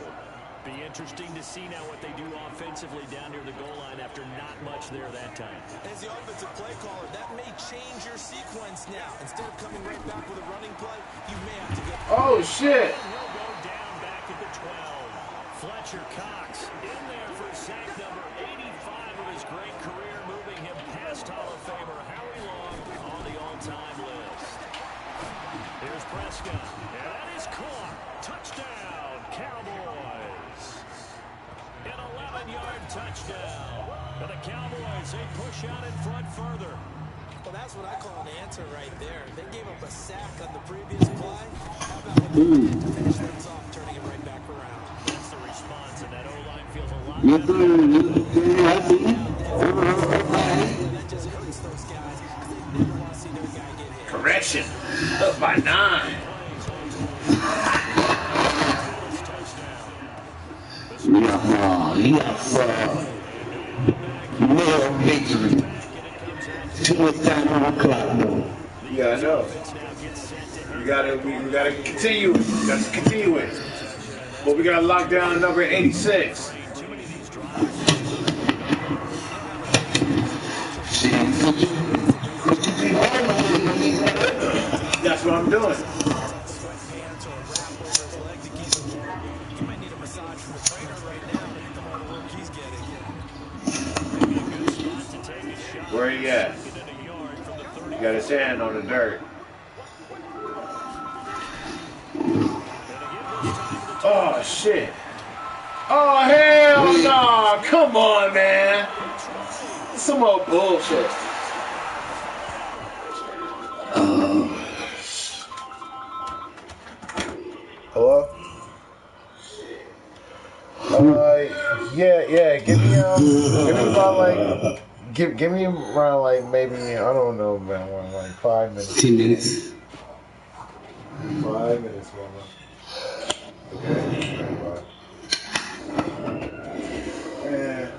S3: Be interesting to see now what they do offensively down near the goal line after not much there that time.
S4: As the offensive play caller, that may change your sequence now. Instead of coming right back with a running play, you may have to get...
S5: Oh, shit.
S3: And he'll go down back at the 12. Fletcher Cox in there for sack number 85 of his great career, moving him past Hall of Famer Howie Long on the all-time list. Here's Prescott. And that is caught. Touchdown, Cowboys. An 11-yard touchdown. And the Cowboys, they push out in front further.
S4: Well, that's what I call an answer right there. They gave up a sack on the previous play. How about when they finish things off, turning it right back around?
S3: That's the response, and that O-line feels a lot better.
S4: That just hurts those guys because they never want to see their guy get hit.
S5: Correction. Up by 9.
S8: Victory. 2 time on the clock, though.
S5: Yeah, I know. We gotta continue. Let's continue it. But we gotta lock down number 86. That's what I'm doing.
S4: You might need a massage from the trainer right now to come on the work he's getting.
S5: Where he at? He got his hand on the dirt. Oh, shit. Oh, hell no. Come on, man. Some more bullshit. Hello? Yeah. Give me about like, give me around like maybe, I don't know, man, around like 5 minutes.
S8: 10 minutes.
S5: 5 minutes, mama. Okay. Bye. Yeah.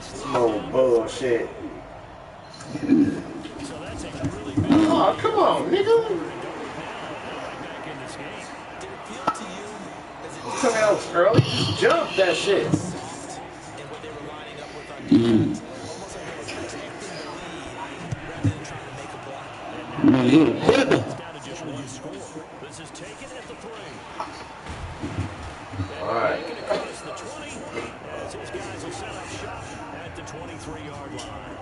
S5: Some old bullshit. Oh, come on, nigga. Tell me that was early. Just jump that shit. All right.
S3: His guys will set up shop at the 23-yard line.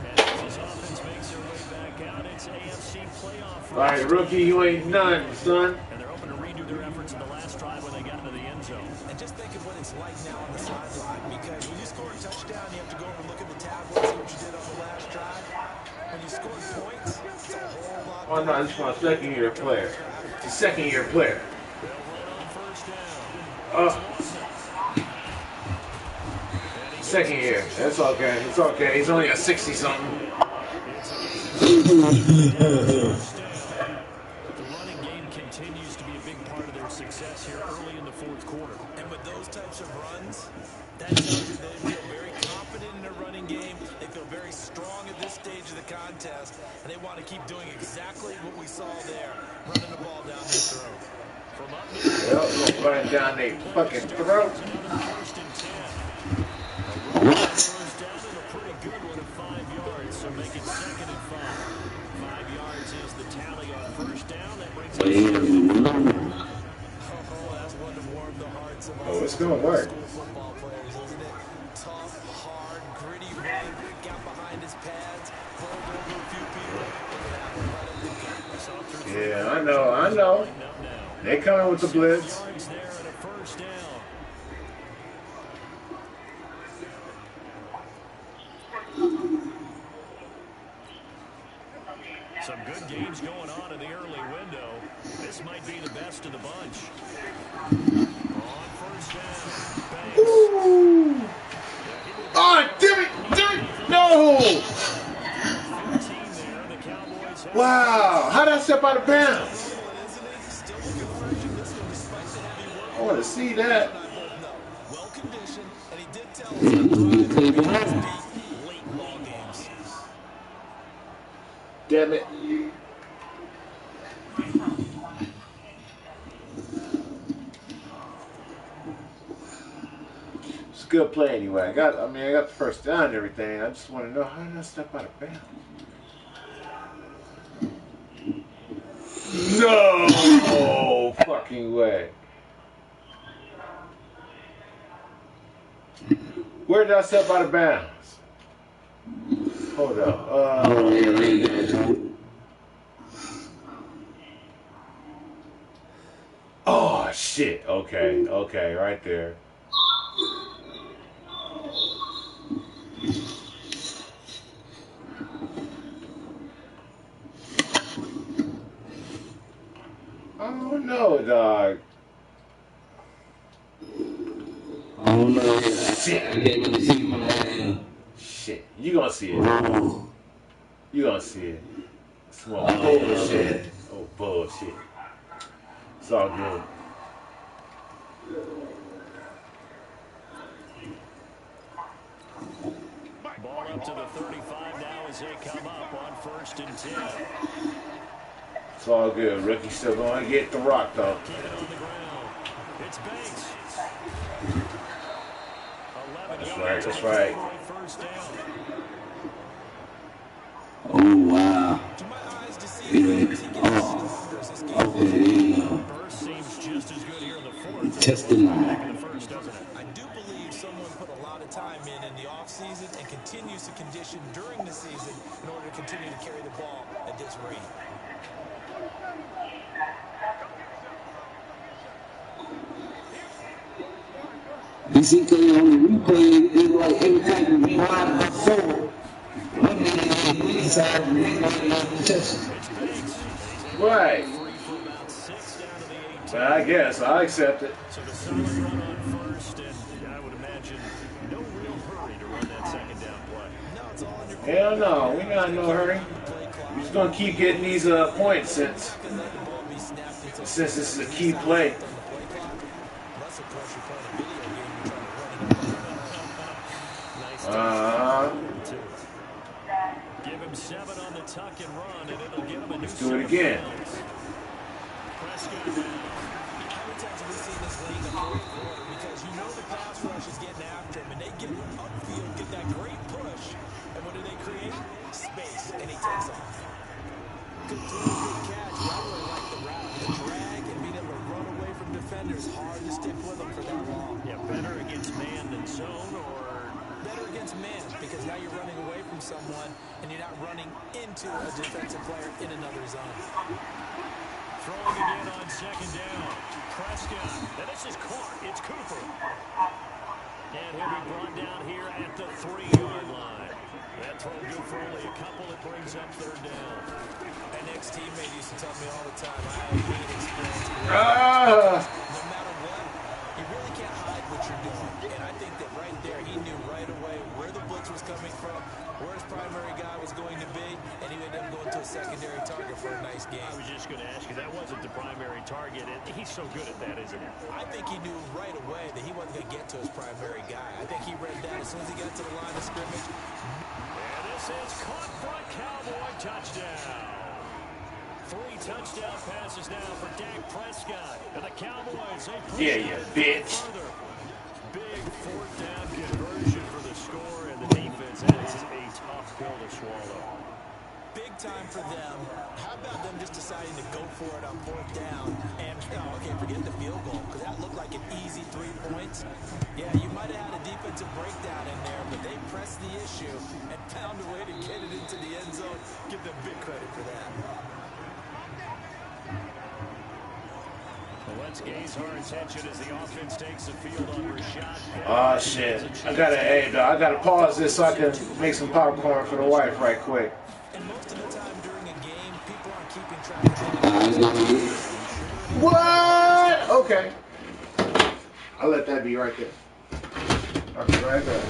S3: And as his offense makes their way back out, it's AFC playoff.
S5: All right, rookie, you ain't none, son.
S3: And they're hoping to redo their efforts in the last drive when they got into the end zone.
S4: And just think of what it's like now on the sideline, because when you score a touchdown, you have to go over and look at the tablet, see what you did on the last drive. When you score points, it's a whole lot.
S5: Oh no, this is my second-year player. It's a second-year player. Second year. That's okay. It's okay. He's only a 60-something.
S3: The running game continues to be a big part of their success here early in the fourth quarter.
S4: And with those types of runs, that tells you they feel very confident in their running game. They feel very strong at this stage of the contest, and they want to keep doing exactly what we saw there, running the ball down their throat.
S5: Yep, running down their fucking throat.
S3: First down and a pretty good one at 5 yards, so make it 2nd and 5. 5 yards is the tally on first down. That brings us
S4: that's one to warm the hearts of
S5: Oh, it's gonna work.
S4: football players, isn't it? Tough, hard, gritty run, got behind his pads, pulled over a few people.
S5: Yeah, I know. They coming with the blitz.
S3: Some good games going on in the early window. This might be the best of the bunch. On first down,
S5: Ooh. Oh, damn it, no! Wow, how'd I step out of bounds? I want to see that.
S4: Well conditioned, and he did tell us late ball games.
S5: Damn it. It's a good play anyway. I got the first down and everything. I just want to know, how did I step out of bounds? No fucking way. Where did I step out of bounds? Hold up. Oh shit. Okay, right there. Oh no, dog.
S8: Oh no.
S5: Shit. Shit. You gonna see it. You gonna see it. Small bullshit. Oh, bullshit. It's all good.
S3: ball up to the 35 now as they come up on 1st and 10.
S5: It's all good. Rookie's still going to get the rock, though.
S3: Keep it on the ground. It's Banks.
S5: That's right.
S3: First down.
S8: Oh, wow.
S4: To my eyes, to see
S8: test the line.
S4: I do believe someone put a lot of time in the offseason and continues to condition during the season in order to continue to carry the ball at this rate.
S8: You see, because on the replay, it's like every time you rewind back forward, one minute they inside and then they touch it.
S5: Right. I guess I accept it.
S3: So the solid run on first, and I would imagine no real hurry to run that second down play.
S5: Hell no, we not in no hurry. We're just gonna keep getting these points since this is a key play.
S3: Give him 7 on the tuck and run, and it'll give him a new.
S5: Let's do it again.
S4: Because you know the pass rush is getting after him, and they get upfield, get that great push, and what do they create? Space, and he takes off. Good throw, good catch. I really like the route, the drag, and being able to run away from defenders. Hard to stick with them for that long.
S3: Yeah, better against man than zone, or
S4: better against man, because now you're running away from someone, and you're not running into a defensive player in another zone.
S3: Throwing again on second down. Prescott. And this is caught. It's Cooper. And he'll be brought down here at the 3-yard line. That throw good for only a couple. It brings up third down.
S4: An ex-teammate used to tell me all the time, I have been experienced. No matter what, you really can't hide what you're doing. And I think that right there, he knew right away where the blitz was coming from, where his primary guy was going to be, and he ended up going to a secondary target for a nice game.
S3: I was just going to ask you, that wasn't the primary target, and he's so good at that, isn't he?
S4: I think he knew right away that he wasn't going to get to his primary guy. I think he read that as soon as he got to the line of scrimmage.
S3: And this is caught for a Cowboy touchdown. 3 touchdown passes now for Dak Prescott. And the Cowboys, they push
S5: you bitch.
S3: Further. Big 4th down conversion for the score, and the defense, that is a tough pill to swallow.
S4: Big time for them. How about them just deciding to go for it on 4th down? And, okay, forget the field goal, because that looked like an easy 3 points. Yeah, you might have had a defensive breakdown in there, but they pressed the issue and found a way to get it into the end zone. Give them big credit for that.
S3: Well, let's gaze our attention as the offense takes the field on Rashad.
S5: Oh shit! I gotta pause this so I can make some popcorn for the wife right quick.
S4: And most of the time during a game, people aren't keeping track of
S5: what? Okay. I'll let that be right there. I'll be right back.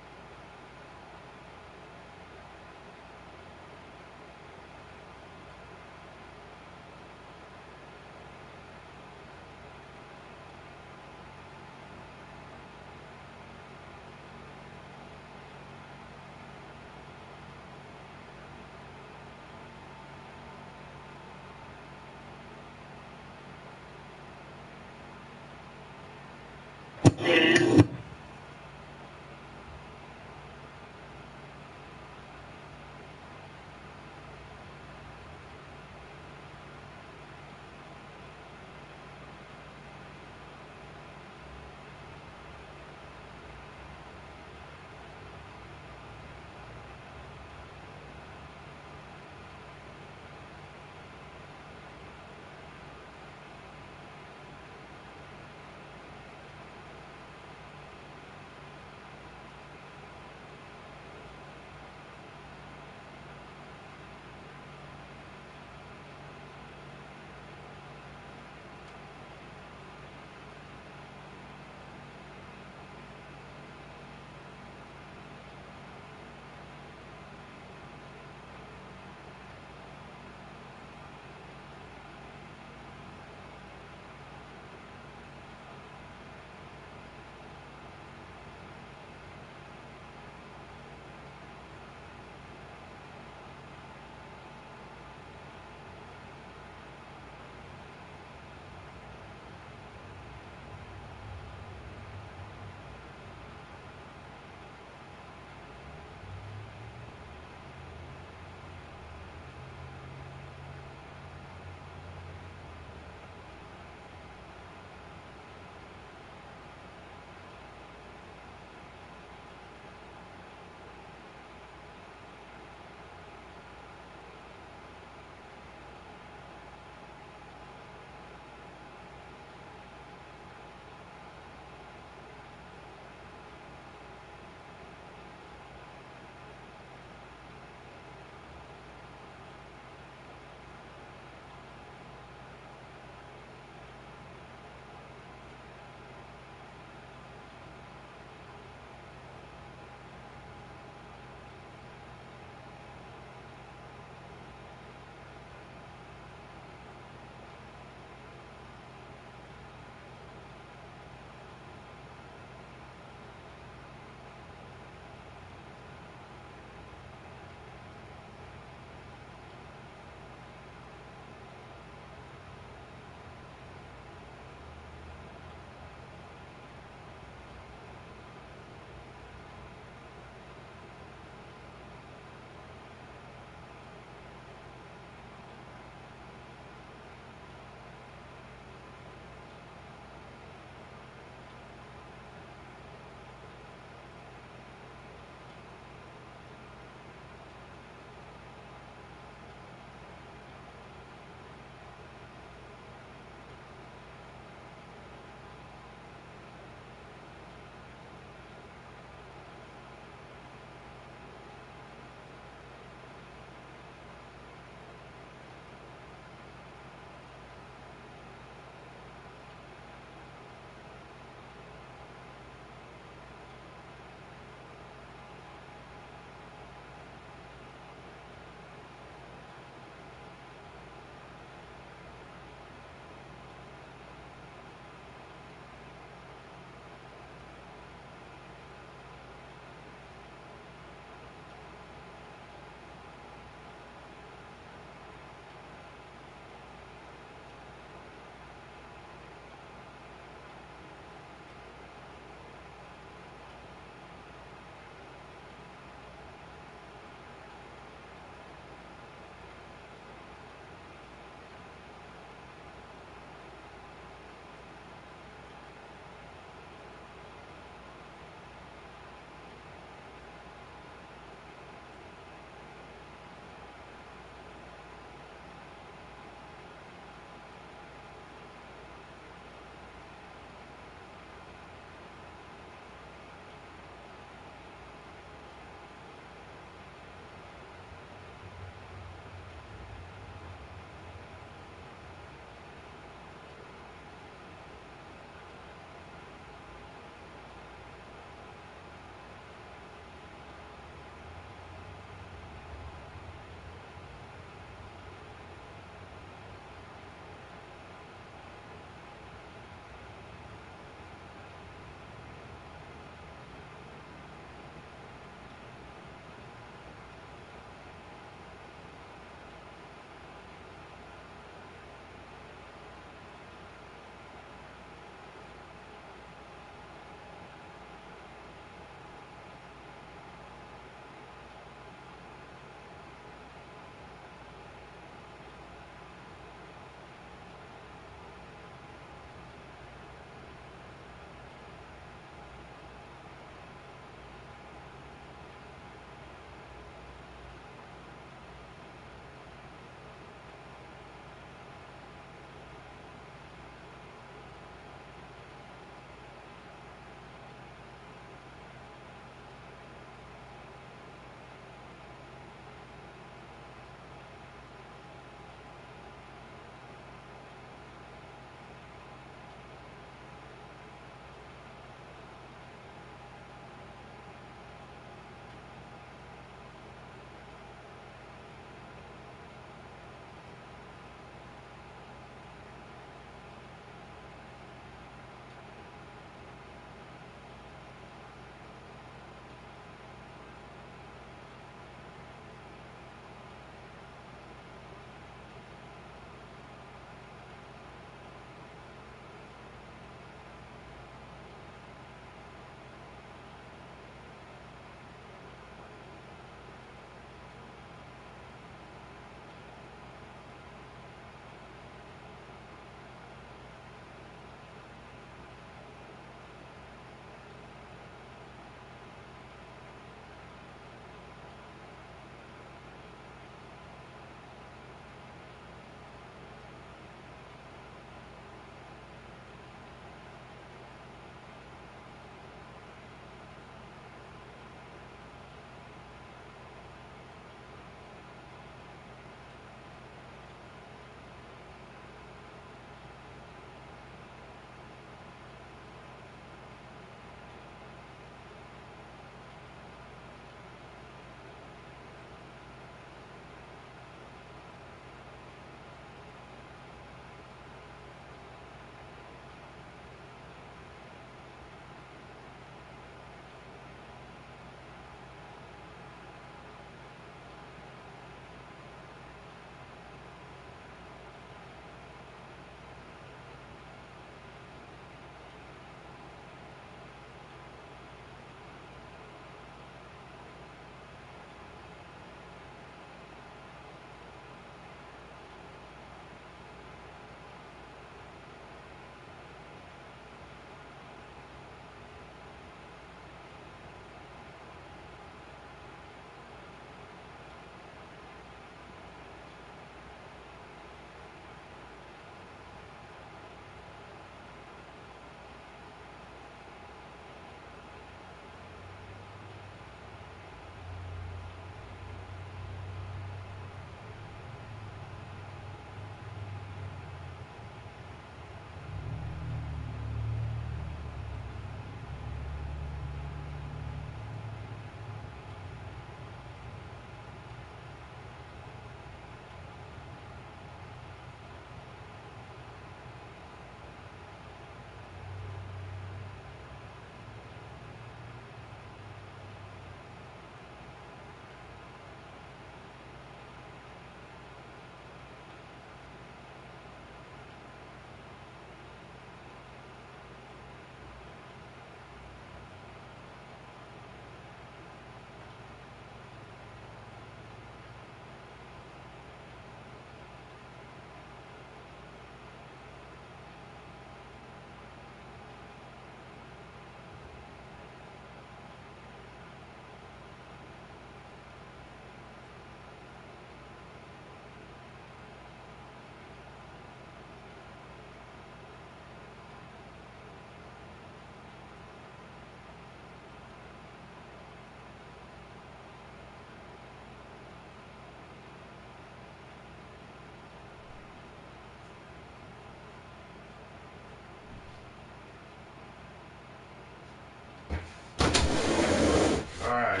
S5: All right.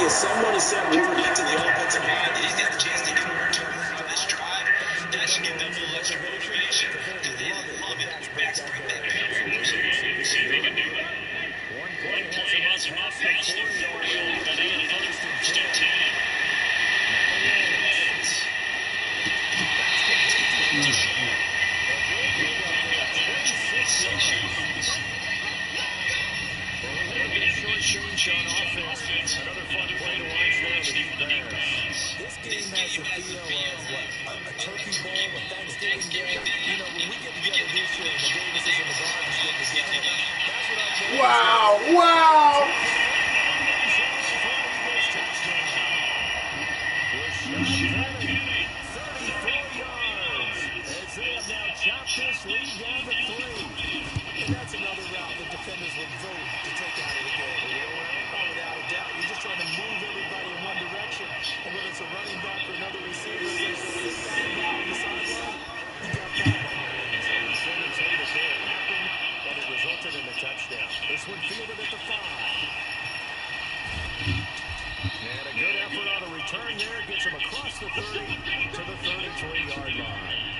S4: Someone is set movement to the offensive line. He's got a chance to get a return on this drive. That should give them a little extra motivation because they love it when backs break that barrier. See if they can do it. One play has him up past the 40-yard line. They get first and 10.
S3: On offense, another fun play to watch there on the deep pass.
S4: This game has the feel of what, a turkey bowl, a Thanksgiving day. You know, when we get together this year and the Davises and the Gardens get together, that's what I'm saying.
S5: Wow, wow.
S3: This lead down to 3.
S4: And that's another route that defenders would vote to take out of the game. Oh, without a doubt. You're just trying to move everybody in one direction. And whether it's a running back or another receiver, you sit back down on the sideline, you got time on your hands.
S3: And the defenders had to say it happened, and it resulted in a touchdown. This one fielded at the 5. And a good effort on the return there. Gets him across the 30 to the 33-yard line.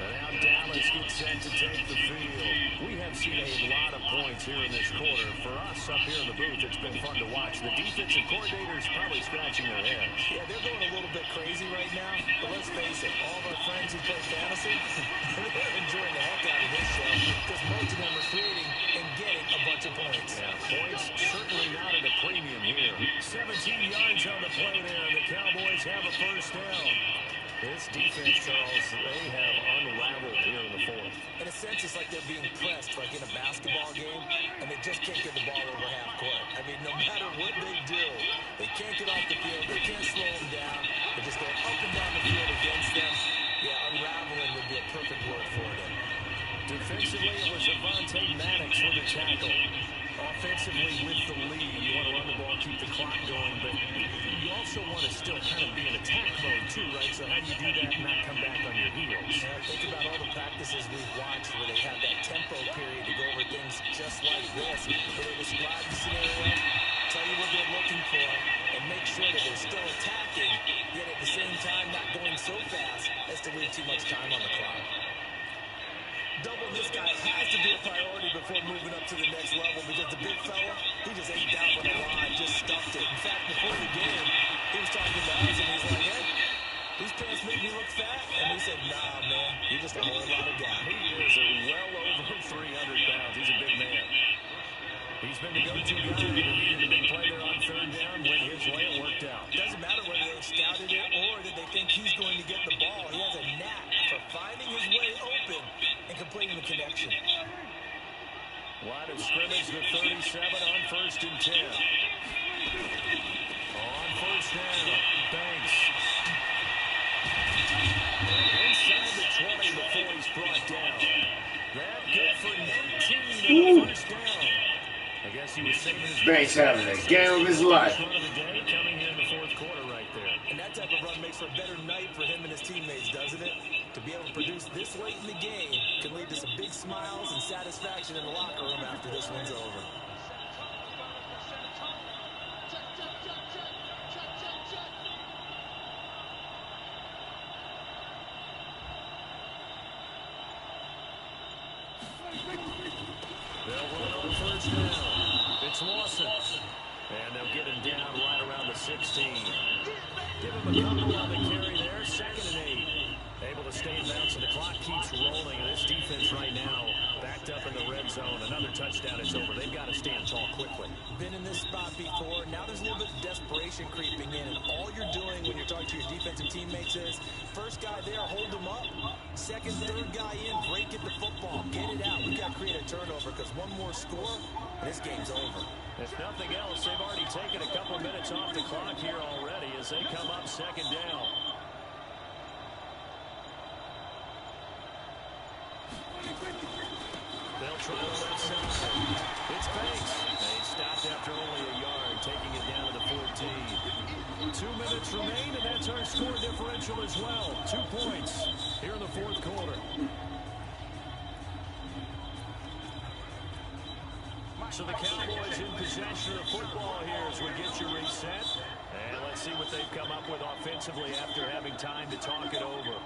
S3: Now Dallas gets set to take the field. We have seen a lot of points here in this quarter. For us up here in the booth, it's been fun to watch. The defensive coordinators probably scratching their heads.
S4: Yeah, they're going a little bit crazy right now. But let's face it, all of our friends who play fantasy, they're enjoying the heck out of this show because most of them are creating and getting a bunch of points.
S3: Yeah, points certainly not at a premium here. 17 yards on the play there, and the Cowboys have a first down. This defense, Charles, they have unraveled here in the 4th.
S4: In a sense, it's like they're being pressed like in a basketball game, and they just can't get the ball over half court. I mean, no matter what they do, they can't get off the field. They can't slow them down. They're just going up and down the field against them. Yeah, unraveling would be a perfect word for them.
S3: Defensively, it was Avonte Maddox with a tackle. Offensively, with the lead, you want to run the ball, keep the clock going, but you also want to still kind of be in attack mode too, right? So how do you do that and not come back on your heels?
S4: Think about all the practices we've watched where they have that tempo period to go over things just like this. Where they describe the scenario, tell you what they're looking for, and make sure that they're still attacking, yet at the same time not going so fast as to leave too much time on the clock. Doubling this guy has to be a priority before moving up to the next level because the big fella, he just ate down on the line, just stuffed it. In fact, before the game, he was talking to us and he's like, hey, these pants make me look fat. And we said, nah, man, you're just a whole lot of guy.
S3: He is well over 300 pounds. He's a big man. He's been the go-to guy. He needed a big play there on 3rd down when his way it worked out.
S4: Doesn't matter whether they scouted it or that they think he's going to get the ball. He has a knack for finding his way open and completing the connection.
S3: Line of scrimmage, the 37 on 1st and 10. On 1st down, Banks. And inside the 20 before he's brought down. That good for 19 on 1st down. I guess he was saving his
S5: Banks having a game of his life.
S3: Run of the day coming here in the 4th quarter right there.
S4: And that type of run makes for a better night for him and his teammates, doesn't it? To be able to produce this late in the game can lead to some big smiles and satisfaction in the locker room after this one's over.
S3: They'll run on 1st down. It's Lawson. And they'll get him down right around the 16. Give him a couple on the carry there. 2nd and 8. Able to stay in bounds, and the clock keeps rolling. This defense right now backed up in the red zone. Another touchdown, it's over. They've got to stand tall quickly.
S4: Been in this spot before. Now there's a little bit of desperation creeping in, and all you're doing when you're talking to your defensive teammates is, first guy there, hold him up. 2nd, 3rd guy in, break at the football. Get it out. We've got to create a turnover because one more score, and this game's over.
S3: If nothing else, they've already taken a couple minutes off the clock here already as they come up 2nd down. They'll try the left side. It's Banks. They stopped after only a yard, taking it down to the 14. 2 minutes remain, and that's our score differential as well. 2 points here in the fourth quarter. So the Cowboys in possession of the football here as we get you reset. And let's see what they've come up with offensively after having time to talk it over.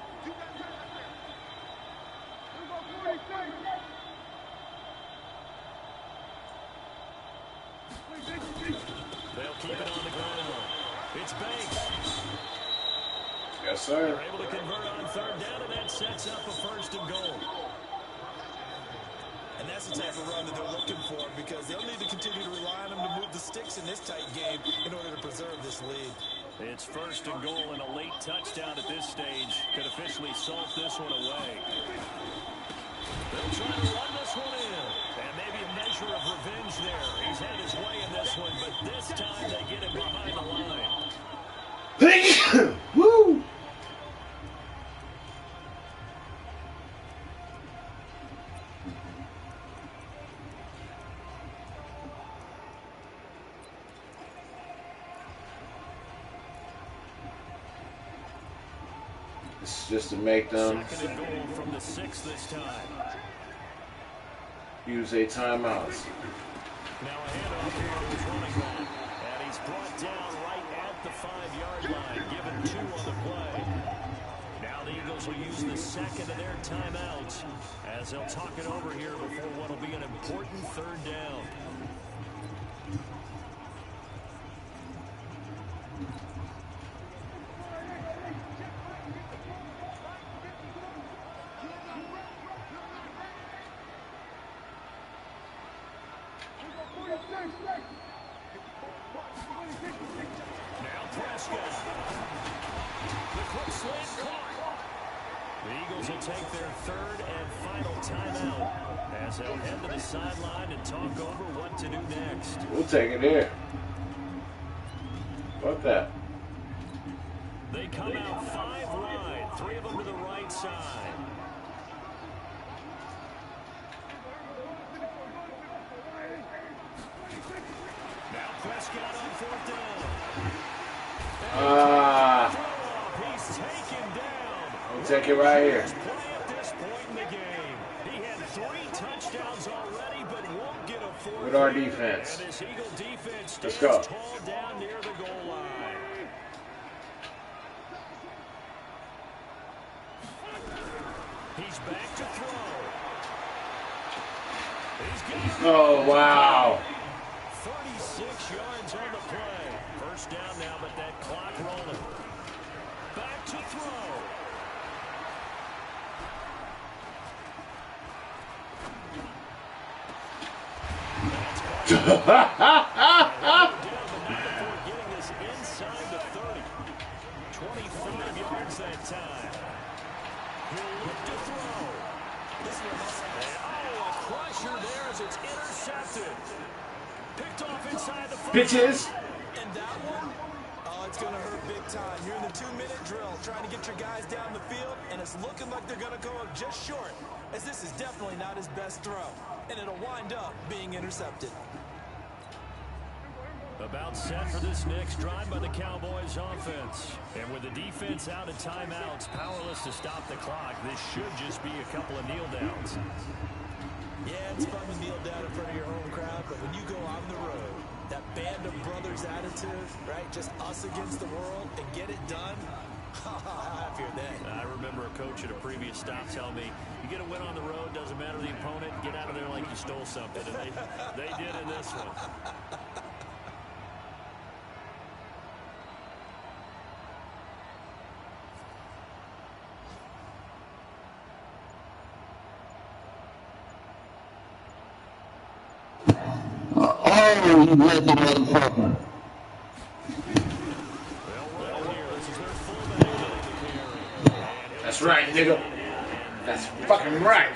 S3: They'll keep it on the ground. It's Banks.
S5: Yes, sir.
S3: They're able to convert on third down, and that sets up a 1st and goal.
S4: And that's the type of run that they're looking for because they'll need to continue to rely on them to move the sticks in this tight game in order to preserve this lead.
S3: It's 1st and goal, and a late touchdown at this stage could officially salt this one away. They'll try to run this one in. And maybe a measure of revenge there. He's had his way in this one, but this time they get him behind the line.
S5: Woo! It's just to make them
S3: 2nd and goal from the 6 this time.
S5: use a timeout.
S3: Now a handoff here to his running back. And he's brought down right at the 5-yard line, given 2 on the play. Now the Eagles will use the 2nd of their timeouts as they'll talk it over here before what will be an important 3rd down. Now Prescott. The quick slant caught. The Eagles will take their 3rd and final timeout as they'll head to the sideline and talk over what to do next.
S5: We'll take it here. Fuck that.
S3: They come out 5 wide, 3 of them to the right side. Now Prescott on 4th down. He's taken down.
S5: We'll take it right here.
S3: Play at this point in the game. He had 3 touchdowns already, but won't get a 4th.
S5: With our defense.
S3: And this Eagle defense
S5: Let's
S3: stands
S5: go.
S3: tall down near the goal line. He's back to throw. He's got
S5: Oh, wow.
S3: 36 yards on the play. 1st down now, but that clock rolling. Back to throw. Before getting this inside the 30. 25 yards that time. He'll look to throw. And, a crusher there as it's intercepted. Picked off inside the 5.
S5: Bitches.
S4: And that one, oh, it's going to hurt big time. You're in the 2-minute drill trying to get your guys down the field, and it's looking like they're going to go up just short, as this is definitely not his best throw, and it'll wind up being intercepted.
S3: About set for this next drive by the Cowboys offense. And with the defense out of timeouts, powerless to stop the clock, this should just be a couple of kneel downs.
S4: Yeah, it's fun to kneel down in front of your home crowd, but when you go on the road, that band of brothers attitude, right? Just us against the world and get it done. How happier then.
S3: I remember a coach at a previous stop telling me, you get a win on the road, doesn't matter the opponent, get out of there like you stole something. And they did in this one.
S8: Oh, you lucky motherfucker.
S5: That's right, nigga. That's fucking right.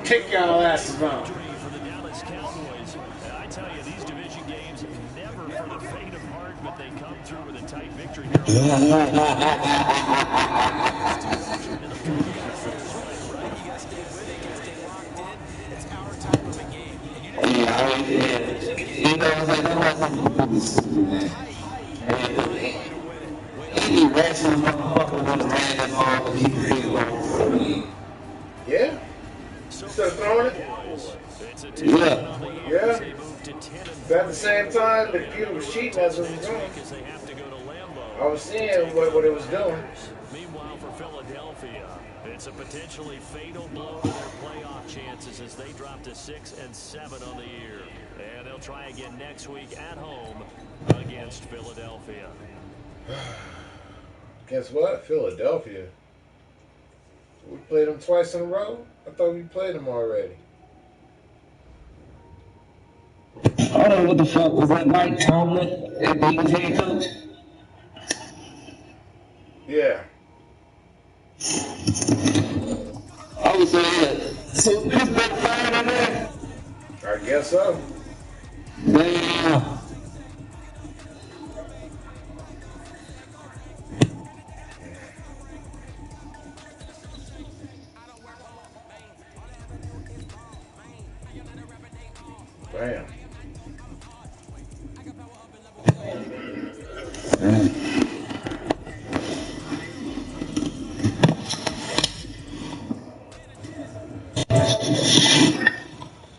S5: Kick y'all asses on.
S3: For the Dallas Cowboys. And I tell you, these division games never for the faint of heart, but they come through with a tight victory here.
S8: You know, it's like, that's what man. Any rational motherfucker would have ran that ball if he could feel it.
S5: Yeah? Instead of throwing it?
S8: Yeah.
S5: Yeah. But at the same time, the computer was cheating as it was doing. I was seeing what it was doing.
S3: Meanwhile, for Philadelphia, it's a potentially fatal blow to their playoff chances as they drop to 6-7 on the year. And they'll try again next week at home against Philadelphia.
S5: Guess what? Philadelphia. We played them twice in a row? I thought we played them already.
S8: I don't know what the fuck was that, Mike Tomlin, that he was head coach?
S5: Yeah.
S8: I was saying, so Pittsburgh fired in there?
S5: I guess so.
S8: Damn.
S5: Bam.